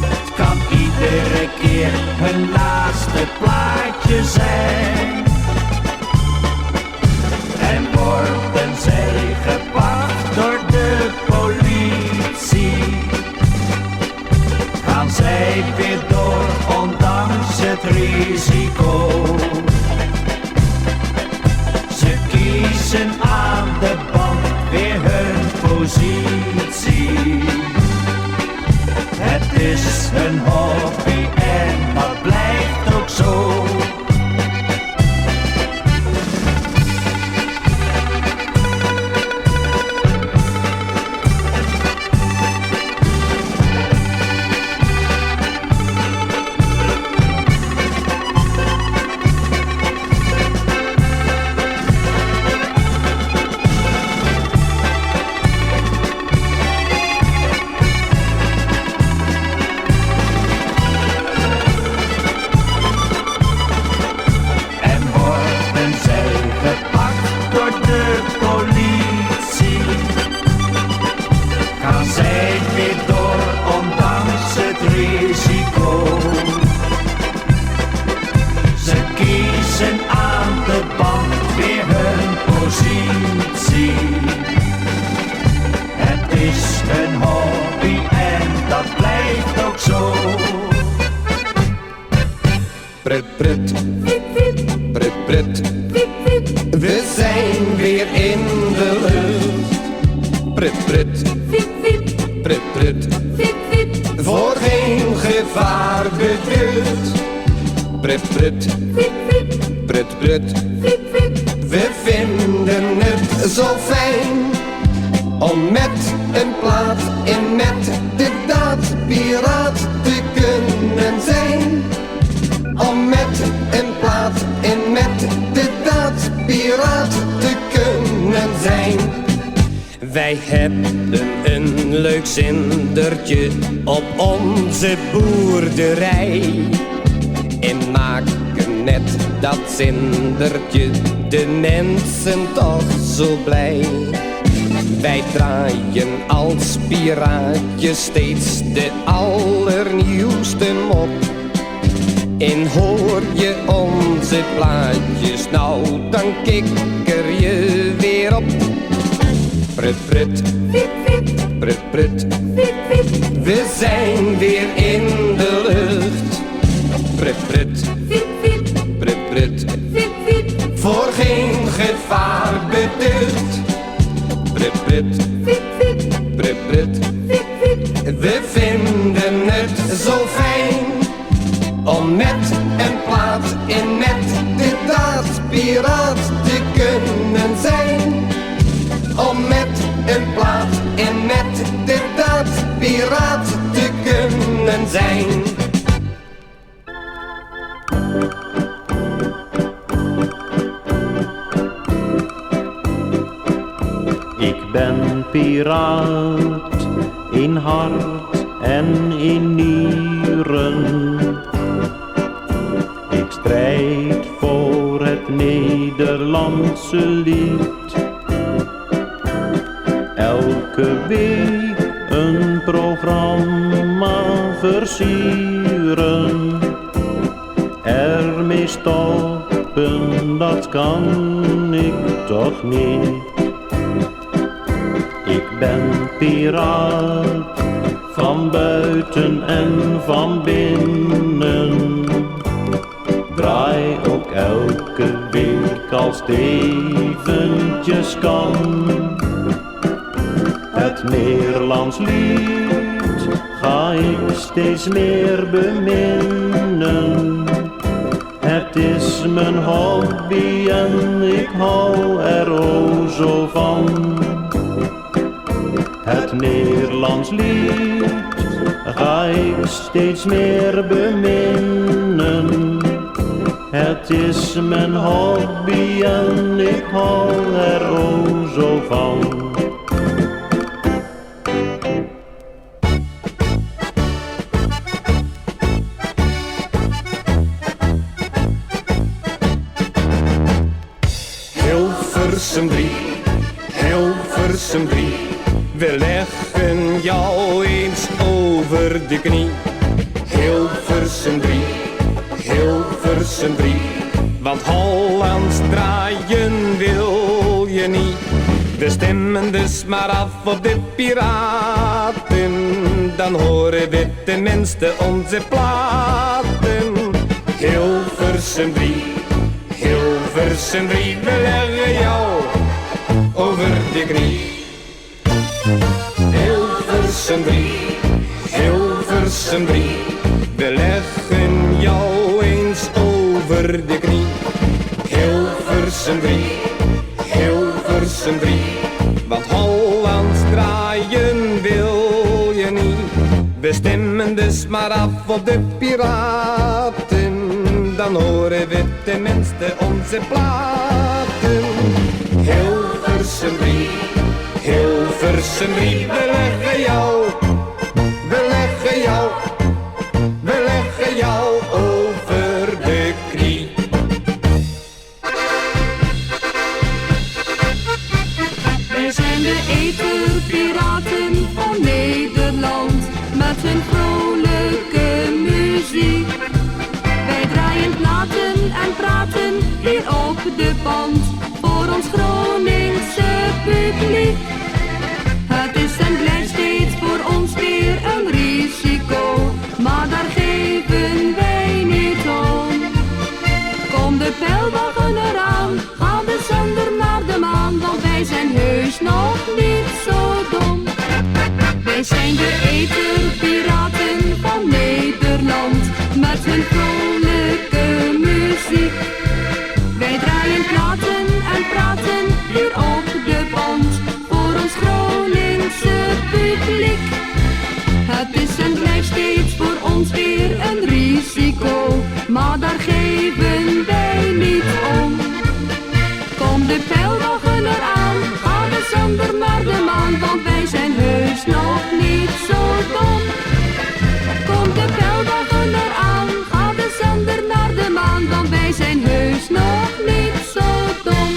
Het kan iedere keer hun laatste plaatje zijn. En worden zij gepakt door de politie, gaan zij weer door ondanks het risico. Ze kiezen aan de band weer hun positie. Het is hun hobby en dat blijft ook zo. Het is een hobby en dat blijft ook zo. Pret, pret, pret, pret, we zijn weer in de lucht. Pret, pret, pret, pret, voor geen gevaar beducht. Pret, pret, pret, pret, we vinden het zo fijn om met een plaat en met de daad piraat te kunnen zijn. Om met een plaat en met de daad piraat te kunnen zijn. Wij hebben een leuk zindertje op onze boerderij en maken net dat zindertje de mensen toch zo blij. Wij draaien als piraatjes steeds de allernieuwste mop. En hoor je onze plaatjes, nou dan kikker je weer op. Pret, pret, pret, pret, we zijn weer in de lucht. Pret, pret, pret, pret, voor geen gevaar beducht. Pret, pret, pret, pret, we vinden het zo fijn om met een plaat en met de daad piraat te kunnen zijn. Om met een plaat en met de daad piraat te kunnen zijn. Ik ben piraat in hart en in nieren. Ik strijd voor het Nederlandse lied. Elke week een programma versieren. Ermee stoppen, dat kan ik toch niet. Ik ben piraat van buiten en van binnen. Draai ook elke week als het eventjes kan. Het Nederlands lied ga ik steeds meer beminnen. Het is mijn hobby en ik hou er o zo van. Het Nederlands lied ga ik steeds meer beminnen. Het is mijn hobby en ik hou er o zo van. Hilversum 3, Hilversum 3, we leggen jou eens over de knie. Hilversum 3, Hilversum 3, want Hollands draaien wil je niet. We stemmen dus maar af op de piraten, dan horen we tenminste onze platen. Hilversum 3, Hilversum Hilversum 3, we leggen jou over de knie. Hilversum 3, Hilversum 3, we leggen jou eens over de knie. Hilversum 3, Hilversum 3, want Hollands draaien wil je niet. We stemmen dus maar af op de piraten, dan horen we tenminste onze platen. Hilversum 3, Hilversum 3, we leggen jou, we leggen jou, we leggen jou over de knie. Wij zijn de eterpiraten van Nederland, met hun vrolijke muziek. Wij draaien platen en praten hier op de band, voor ons Groningse publiek. Het is en blijft steeds voor ons weer een risico, maar daar geven wij niet om. Kom de pijlwagen eraan, gaan de zender naar de maan, want wij zijn heus nog niet zo dom. Wij zijn de eterpiraten van Nederland, met hun vrolijke muziek. Wij draaien platen en praten hier op de band, voor ons Groningse publiek. Het is en blijft steeds voor ons weer een risico, maar daar geven wij niet om. Kom de pijlwagen eraan, ga de zender naar de maan, want wij zijn heus nog niet zo dom. Kom de pijlwagen eraan, ga de zender naar de maan, want wij zijn heus nog niet zo dom.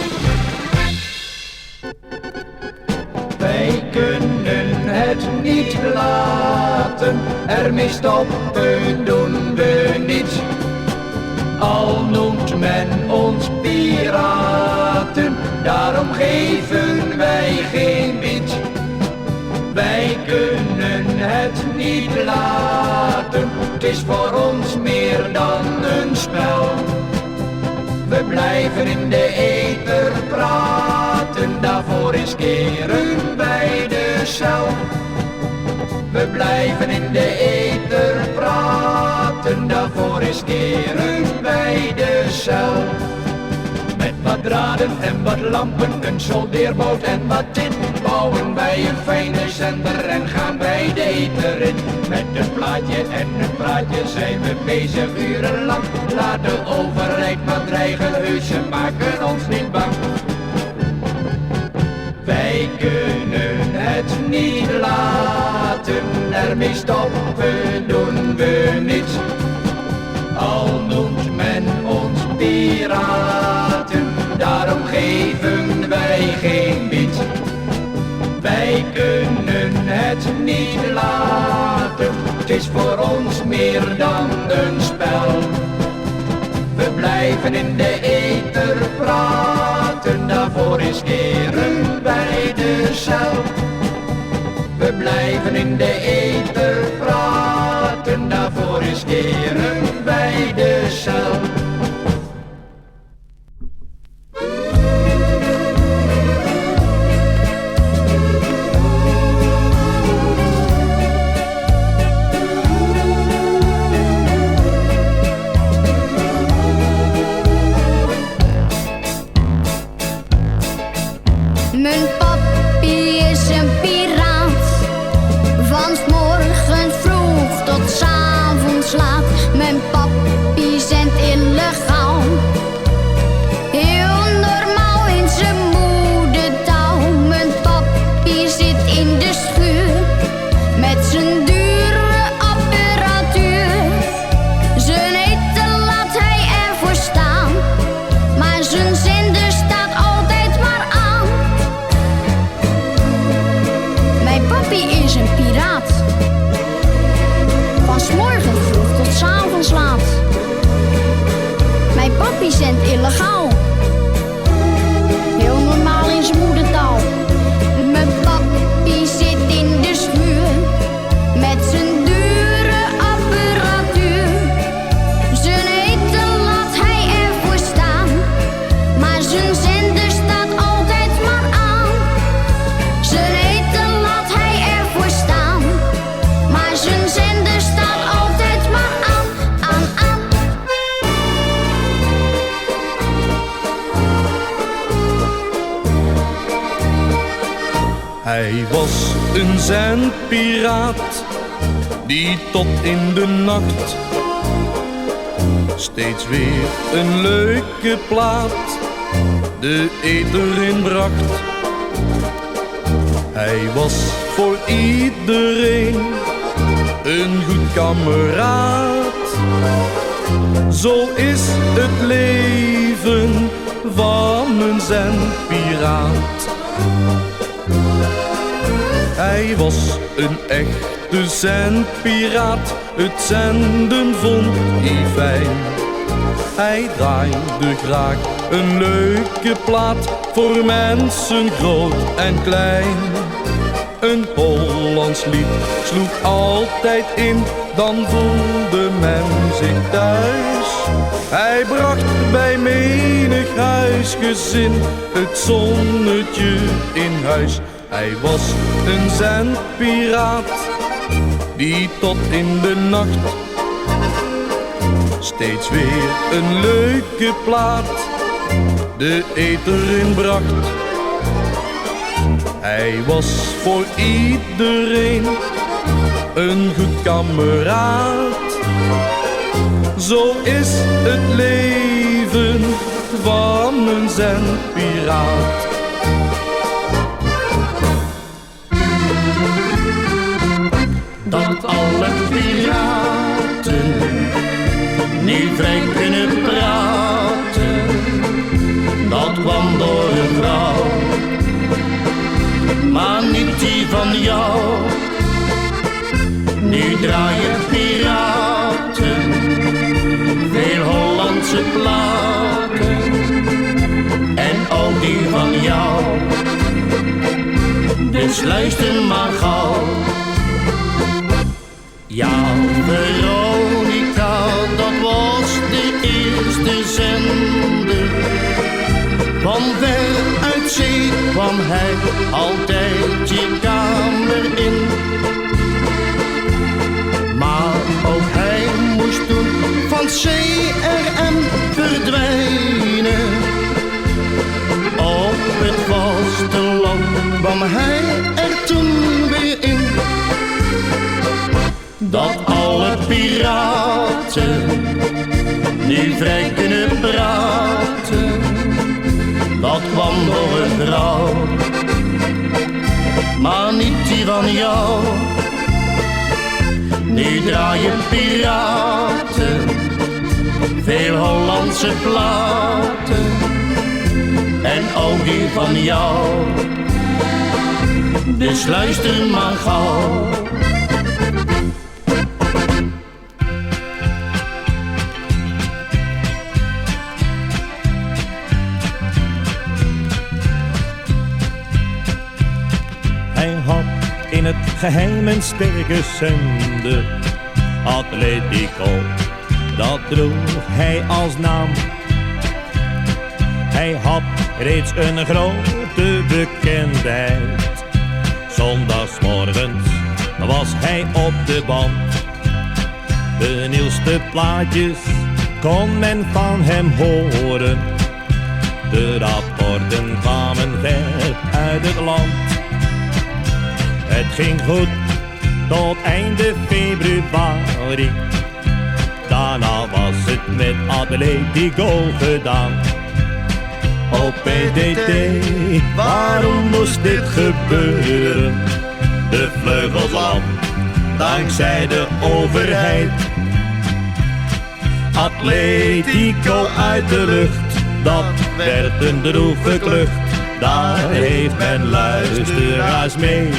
Wij kunnen het niet laten, ermee stoppen doen we niet. Al noemt men ons piraten, daarom geven wij geen bied. Wij kunnen het niet laten, het is voor ons meer dan een spel. We blijven in de ether praten, daarvoor riskeren wij de cel. We blijven in de ether praten, daarvoor riskeren wij de cel. Met wat draden en wat lampen, een soldeerboot en wat tin, bouwen wij een fijne zender en gaan wij de ether in. Met een plaatje en een praatje zijn we bezig urenlang. Laat de overheid maar dreigen, heus, ze maken ons niet bang. Wij kunnen het niet laten, ermee stoppen doen we niet. Al noemt men ons piraten, daarom geven wij geen bied. Wij kunnen het niet laten, het is voor ons meer dan een spel. We blijven in de ether praten, daarvoor riskeren wij de cel. We blijven in de ether praten, daarvoor riskeren wij de cel. Mijn papi is een piraat, van 's morgens vroeg tot 's avonds laat. Mijn papi zendt illegaal, heel normaal in zijn moedertaal. Mijn papi zit in de schuur, met zijn dure apparatuur. Zijn eten laat hij ervoor staan, maar zijn zender staat altijd maar aan. Mijn papi is een piraat, van 's morgens vroeg tot 's avonds laat. Mijn papi zendt illegaal, heel normaal in zijn moedertaal. Mijn papi zit in de schuur, met zijn dure apparatuur. Zijn eten laat hij ervoor staan, maar Hij was een zendpiraat die tot in de nacht steeds weer een leuke plaat de ether inbracht. Hij was voor iedereen een goed kameraad. Zo is het leven van een zendpiraat. Hij was een echte zendpiraat, het zenden vond hij fijn. Hij draaide graag een leuke plaat voor mensen groot en klein. Een Hollands lied sloeg altijd in, dan voelde men zich thuis. Hij bracht bij menig huisgezin het zonnetje in huis. Hij was een zendpiraat die tot in de nacht steeds weer een leuke plaat de ether inbracht. Hij was voor iedereen een goed kameraad. Zo is het leven van een zendpiraat. Dat alle piraten niet vrij kunnen praten, dat kwam door een vrouw, maar niet die van jou. Nu draaien piraten veel Hollandse platen en ook die van jou. Dus luister maar gauw. Ja, Veronica, dat was de eerste zender. Van ver uit zee kwam hij altijd je kamer in. Maar ook hij moest toen van CRM verdwijnen. Op het vasteland kwam hij er toen weer in. Dat alle piraten nu vrij kunnen praten, dat kwam door een vrouw, maar niet die van jou. Nu draaien piraten veel Hollandse platen en ook die van jou. Dus luister maar gauw. In het geheim een sterke zender, Atletico, dat droeg hij als naam. Hij had reeds een grote bekendheid. Zondagsmorgens was hij op de band. De nieuwste plaatjes kon men van hem horen. De rapporten kwamen ver uit het land. Het ging goed tot einde februari. Daarna was het met Atletico gedaan. Oh PDT, waarom moest dit gebeuren? De vleugels lam, dankzij de overheid. Atletico uit de lucht, dat werd een droeve klucht. Daar heeft men luisteraars mee.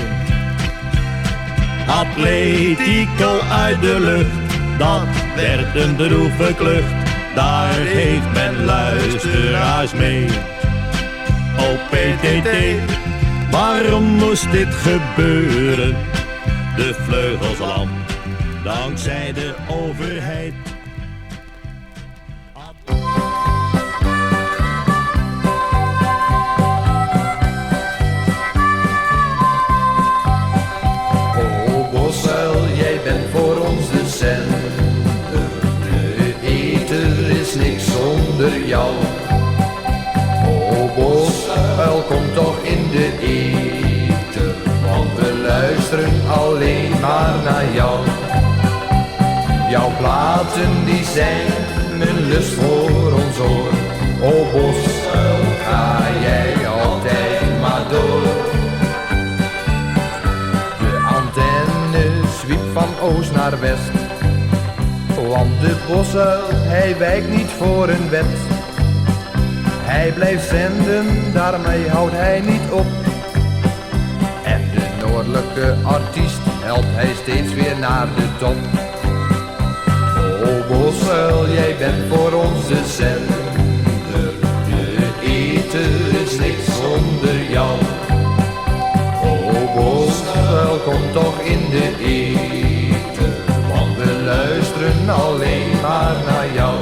Atletico uit de lucht, dat werd een droeve klucht. Daar heeft men luisteraars mee. Oh PTT, waarom moest dit gebeuren? De vleugels lam, dankzij de overheid. Jij bent voor ons de zender. De ether is niks zonder jou. O Bosuil, kom toch in de ether, Jouw platen die zijn een lust voor ons oor. O Bosuil, ga jij altijd maar door. De antenne zwiept van oost naar west, want de Bosuil, hij wijkt niet voor een wet. Hij blijft zenden, daarmee houdt hij niet op. En de noordelijke artiest helpt hij steeds weer naar de top. O Bosuil, jij bent voor ons de zender. De ether is niks zonder jou. O Bosuil, kom toch in de ether, want we luisteren alleen maar naar jou.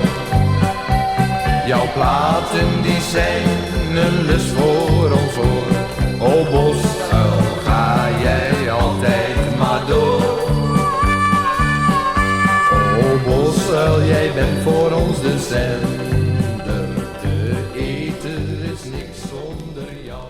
Jouw platen die zijn een lust voor ons oor. O Bosuil, ga jij altijd maar door. O Bosuil, jij bent voor ons de zender. De ether is niks zonder jou.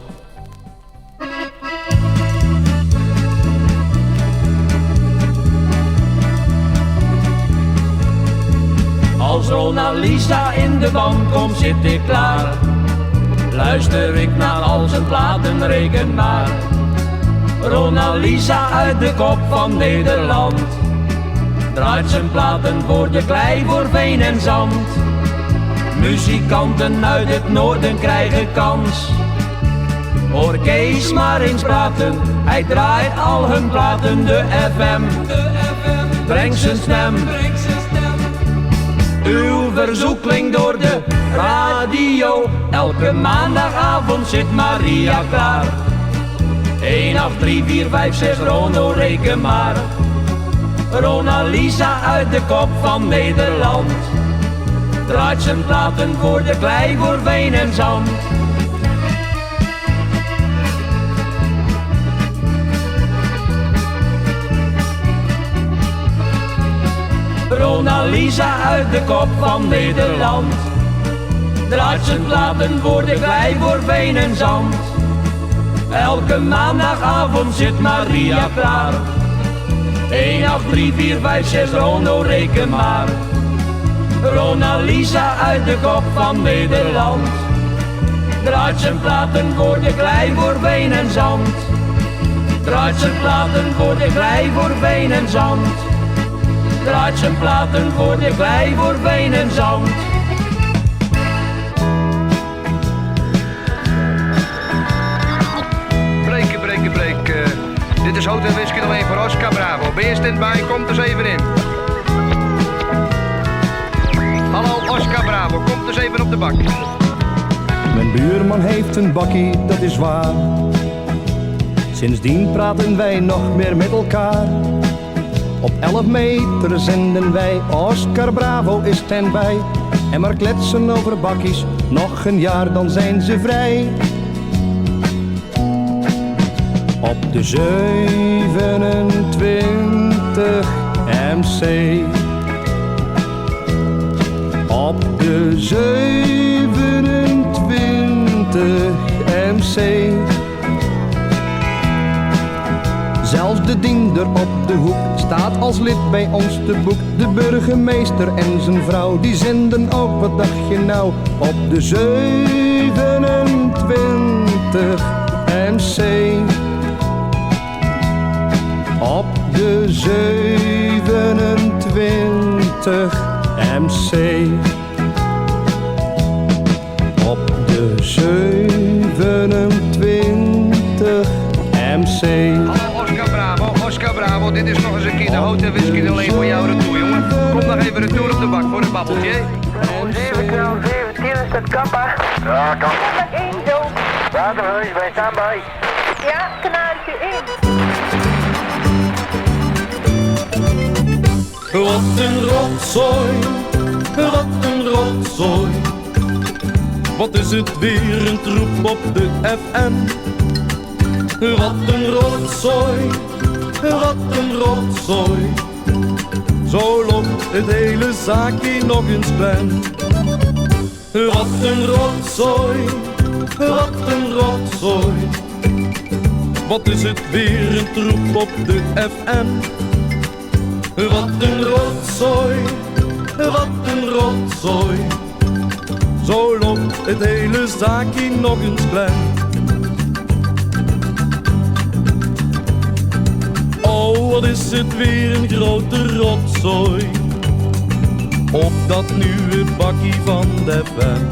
Als Rona Lisa in de bank komt, zit ik klaar. Luister ik naar al zijn platen, reken maar. Rona Lisa uit de kop van Nederland draait zijn platen voor de klei, voor veen en zand. Muzikanten uit het noorden krijgen kans. Hoor Kees maar eens praten, hij draait al hun platen. De FM, breng zijn stem. Uw verzoek klinkt door de radio. Elke maandagavond zit Maria klaar. 1, 8, 3, 4, 5, 6, Rono, reken maar. Rona Lisa uit de kop van Nederland draait zijn platen voor de klei, voor veen en zand. Rona Lisa uit de kop van Nederland draait zijn platen voor de klei, voor veen en zand. Elke maandagavond zit Maria klaar. 1, 8, 3, 4, 5, 6, Rono, reken maar. Rona Lisa uit de kop van Nederland draait zijn platen voor de klei, voor veen en zand. Draait zijn platen voor de klei, voor veen en zand. Draait zijn platen voor de klei, voor veen en zand. Breek. Dit is Hotel Whisky 01 voor Oscar Bravo. Ben je stand-by? Komt eens even in. Hallo Oscar Bravo, komt eens even op de bak. Mijn buurman heeft een bakkie, dat is waar. Sindsdien praten wij nog meer met elkaar. Op 11 meter zenden wij, Oscar Bravo is standby. En maar kletsen over bakkies, nog een jaar dan zijn ze vrij. Op de 27 MC. Op de 27 MC. Zelfs de diender op de hoek staat als lid bij ons te boek. De burgemeester en zijn vrouw, die zenden ook, wat dacht je nou? Op de 27 MC. Op de 27 MC. Op de 27 MC. Hallo Oscar Bravo, dit is nog eens een keer de Hotel Whisky 01 voor jou retour, jongen. Kom nog even retour op de bak voor een babbeltje. 7 is dat kappa. Ja, kan. Kanaal 1 zo. Waterhuis, wij staan bij. Ja, kanaaltje 1. Wat een rotzooi, wat een rotzooi. Wat is het weer een troep op de FM. Wat een rotzooi, wat een rotzooi. Zo loopt het hele zaakje nog eens klein. Wat een rotzooi, wat een rotzooi. Wat is het weer een troep op de FM. Wat een rotzooi, wat een rotzooi. Zo loopt het hele zaakje nog eens klein. Oh, wat is het weer een grote rotzooi. Op dat nieuwe bakkie van de FM.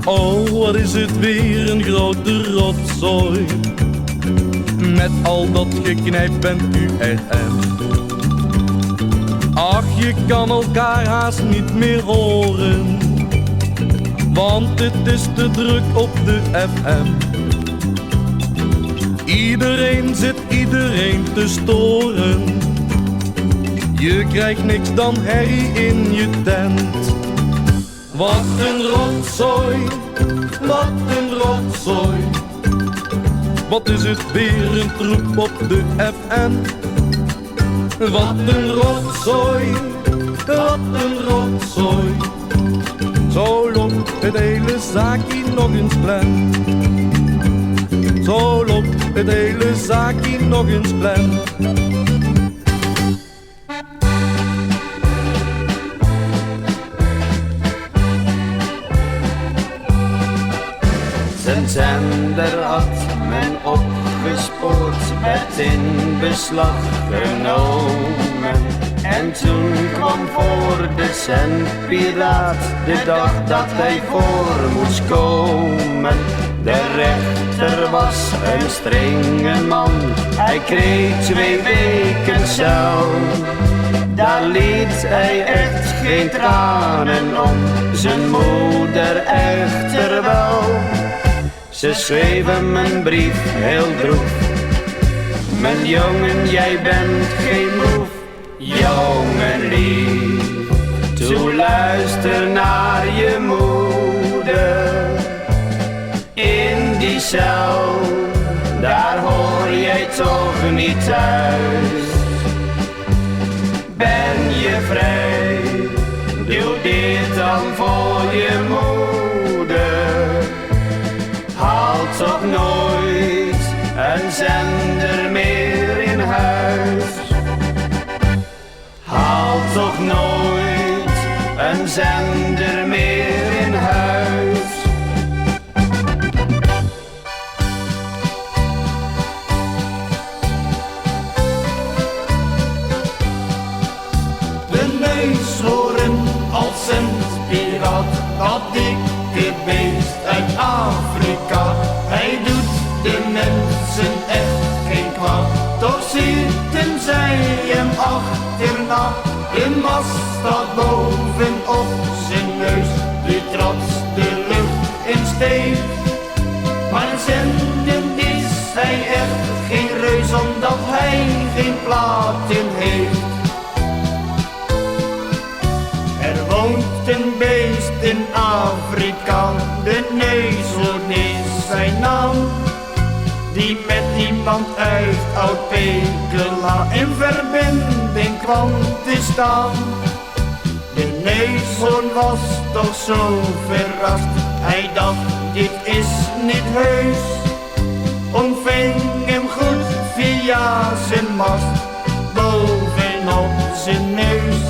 Oh, wat is het weer een grote rotzooi. Met al dat geknijp bent URM. Ach, je kan elkaar haast niet meer horen, want het is te druk op de FM. Iedereen zit iedereen te storen. Je krijgt niks dan herrie in je tent. Wat een rotzooi, wat een rotzooi. Wat is het weer een troep op de FM. Wat een rotzooi, wat een rotzooi. Zo loopt het hele zaakje nog eens plan. Zo loopt het hele zaakje nog eens plan. Zijn zender had men opgespoord, werd in beslag genomen. En toen kwam voor de zendpiraat de dag dat hij voor moest komen. De rechter was een strenge man, hij kreeg 2 weken cel. Daar liet hij echt geen tranen om, zijn moeder echter wel. Ze schreef hem een brief heel droef. Mijn jongen, jij bent geen boef. Jongen lief, toe luister naar je moeder. In die cel, daar hoor jij toch niet thuis. Ben je vrij, doe dit dan voor je moeder. Haal toch nooit een zender meer in huis. Haal toch nooit een zender meer in huis. De neushoorn als zendpiraat, dat dikke beest uit Afrika. Hij doet de mensen echt geen kwaad, toch zitten zij hem achterna. De mast staat bovenop zijn neus, die trots de lucht in steekt. Maar zenden is hij echt geen reus, omdat hij geen platen heeft. Er woont een beest in Afrika, de neushoorn is zijn naam. Die met iemand uit Oud-Pekela in verbinding kwam te staan. De neushoorn was toch zo verrast, hij dacht dit is niet heus. Ontving hem goed via zijn mast, bovenop zijn neus.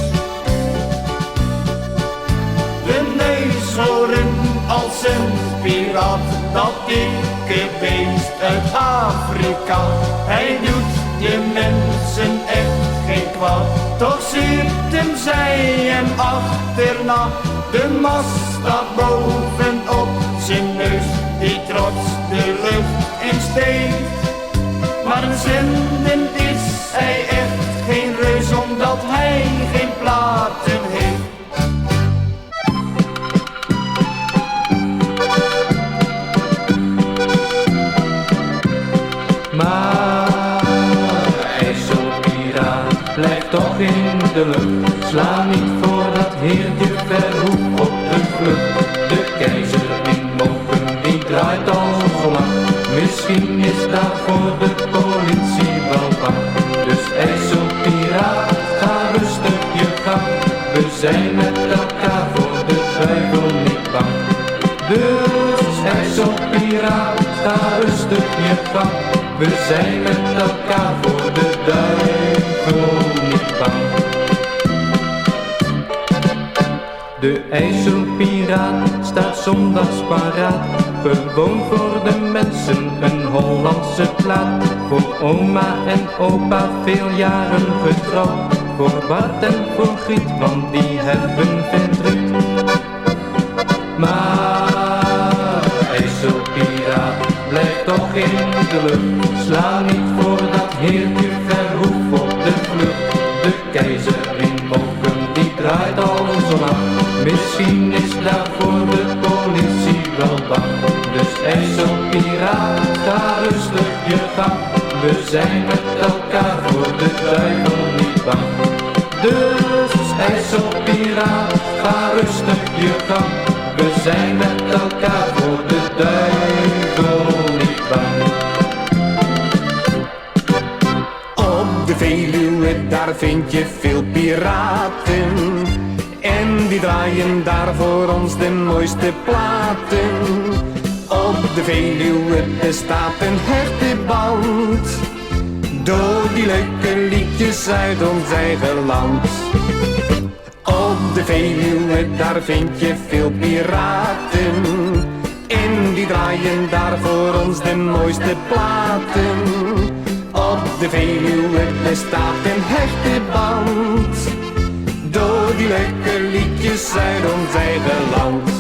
De neushoorn als een piraat, dat dikke beest uit Afrika. Hij doet de mensen echt geen kwaad, toch zitten zij hem achterna. De mast staat bovenop zijn neus, die trots de lucht in steekt. Maar een zenden is hij echt geen reus, omdat hij geen platen heeft. Maar IJsselpiraat, blijf toch in de lucht. Sla niet voor dat heertje verhoef op de vlucht. De keizer in Moken, die draait al zo lang. Misschien is dat voor de politie wel bang. Dus IJsselpiraat, ga rustig je gang. We zijn met elkaar voor de duivel niet bang. Dus IJsselpiraat, ga rustig je gang. We zijn met elkaar voor de duivel. De IJsselpiraat staat zondags paraat, gewoon voor de mensen een Hollandse plaat. Voor oma en opa veel jaren getrouwd, voor Bart en voor Griet, want die hebben verdriet. Maar IJsselpiraat, blijf toch in de lucht, sla niet voor dat heertje Verhoef op de vlucht. De keizer in Moken, die draait al zo lang, misschien is daarvoor de politie wel bang. Dus IJsselpiraat, ga rustig je gang, we zijn met elkaar voor de duivel niet bang. Dus IJsselpiraat, ga rustig je gang, we zijn met elkaar voor de duivel niet bang. Op de Veluwe, daar vind je veel piraten, en die draaien daar voor ons de mooiste platen. Op de Veluwe bestaat een hechte band, door die leuke liedjes uit ons eigen land. Op de Veluwe, daar vind je veel piraten, en die draaien daar voor ons de mooiste platen. Op de Veluwe bestaat een hechte band, door die leuke liedjes uit ons eigen land.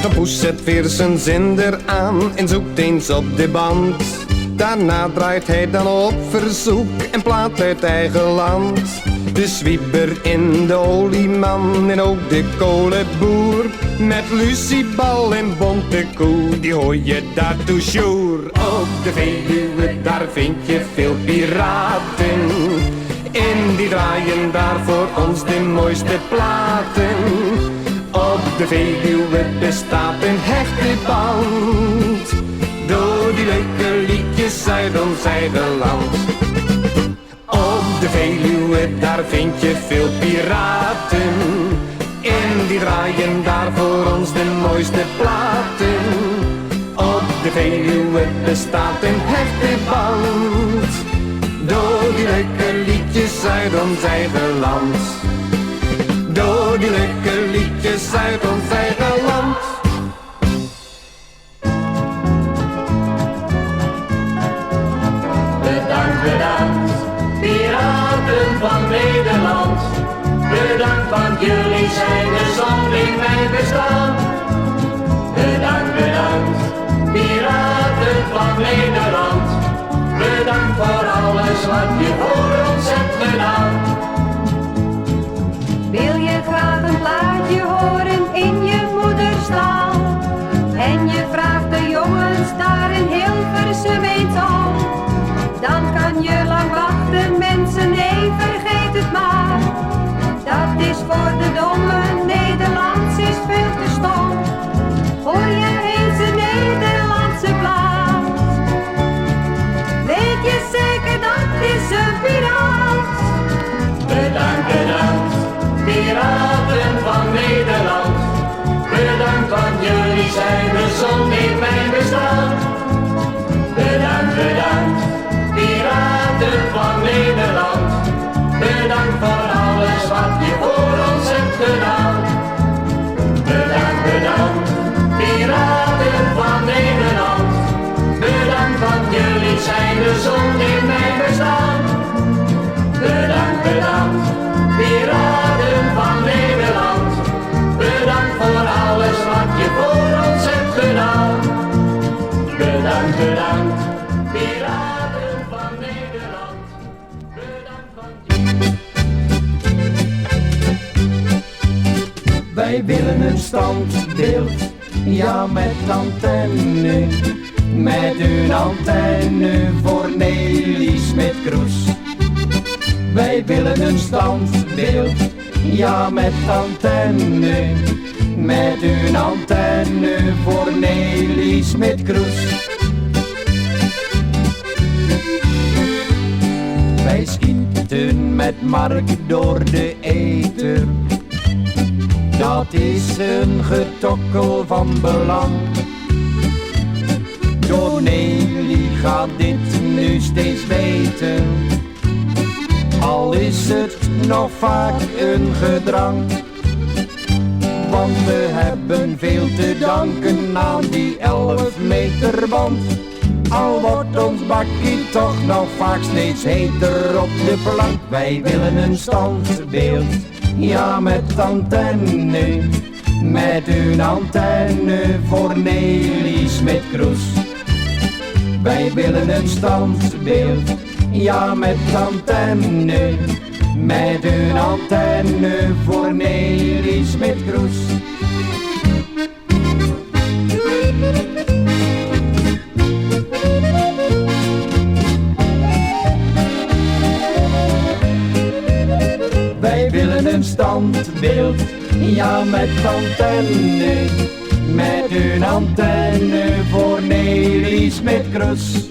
Dan poest zet weer zijn zender aan en zoekt eens op de band. Daarna draait hij dan op verzoek en plaat uit eigen land. De zwieber in de olieman en ook de kolenboer, met Luciebal en bonte koe, die hoor je daar toujours. Op de Veluwe, daar vind je veel piraten, en die draaien daar voor ons de mooiste platen. Op de Veluwe bestaat een hechte band, door die leuke liedjes uit ons eigen land. Op de Veluwe, daar vind je veel piraten, en die draaien daar voor ons de mooiste platen. Op de Veluwe bestaat een hechte band, door die leuke liedjes uit ons eigen land. Door die leuke liedjes uit ons eigen land. Bedankt, bedankt, piraten van Nederland. Bedankt, want jullie zijn de zon in mijn bestaan. Bedankt, bedankt, piraten van Nederland. Bedankt voor alles wat je voor ons hebt gedaan. Wil je graag een plaatje horen in je moederstaal? En je vraagt de jongens daar in Hilversum eens om? Dan kan je lang wachten mensen, nee vergeet het maar. Dat is voor de domme, Nederlands is veel te stom. Hoor je eens een Nederlandse plaat? Weet je zeker dat is een piraat? Bedankt, bedankt, piraten van Nederland. Bedankt, want jullie zijn de zon in mijn bestaan. Bedankt, bedankt, piraten van Nederland. Bedankt voor alles wat je voor ons hebt gedaan. Bedankt, bedankt, piraten van Nederland. Bedankt, want jullie zijn de zon in mijn bestaan. Bedankt, bedankt, piraten van Nederland. Bedankt voor alles wat je voor ons hebt gedaan. Bedankt, bedankt, piraten van Nederland. Bedankt, want Wij willen een standbeeld, ja met antenne. Met een antenne voor Nelly Smit-Kroes. Wij willen een standbeeld, ja met antenne. Met een antenne voor Nelly Smit-Kroes. Wij schieten met Mark door de ether. Dat is een getokkel van belang. Door Nelly gaat dit nu steeds beter. Al is het nog vaak een gedrang. Want we hebben veel te danken aan die 11 meter band. Al wordt ons bakkie toch nog vaak steeds heter op de plank. Wij willen een standbeeld, ja met antenne. Met een antenne voor Nelly Smit-Kroes. Wij willen een standbeeld, ja met antenne. Met een antenne voor Nelly Smit-Kroes. Wij willen een standbeeld, ja met antenne. Met een antenne voor Nelly Smit-Kroes.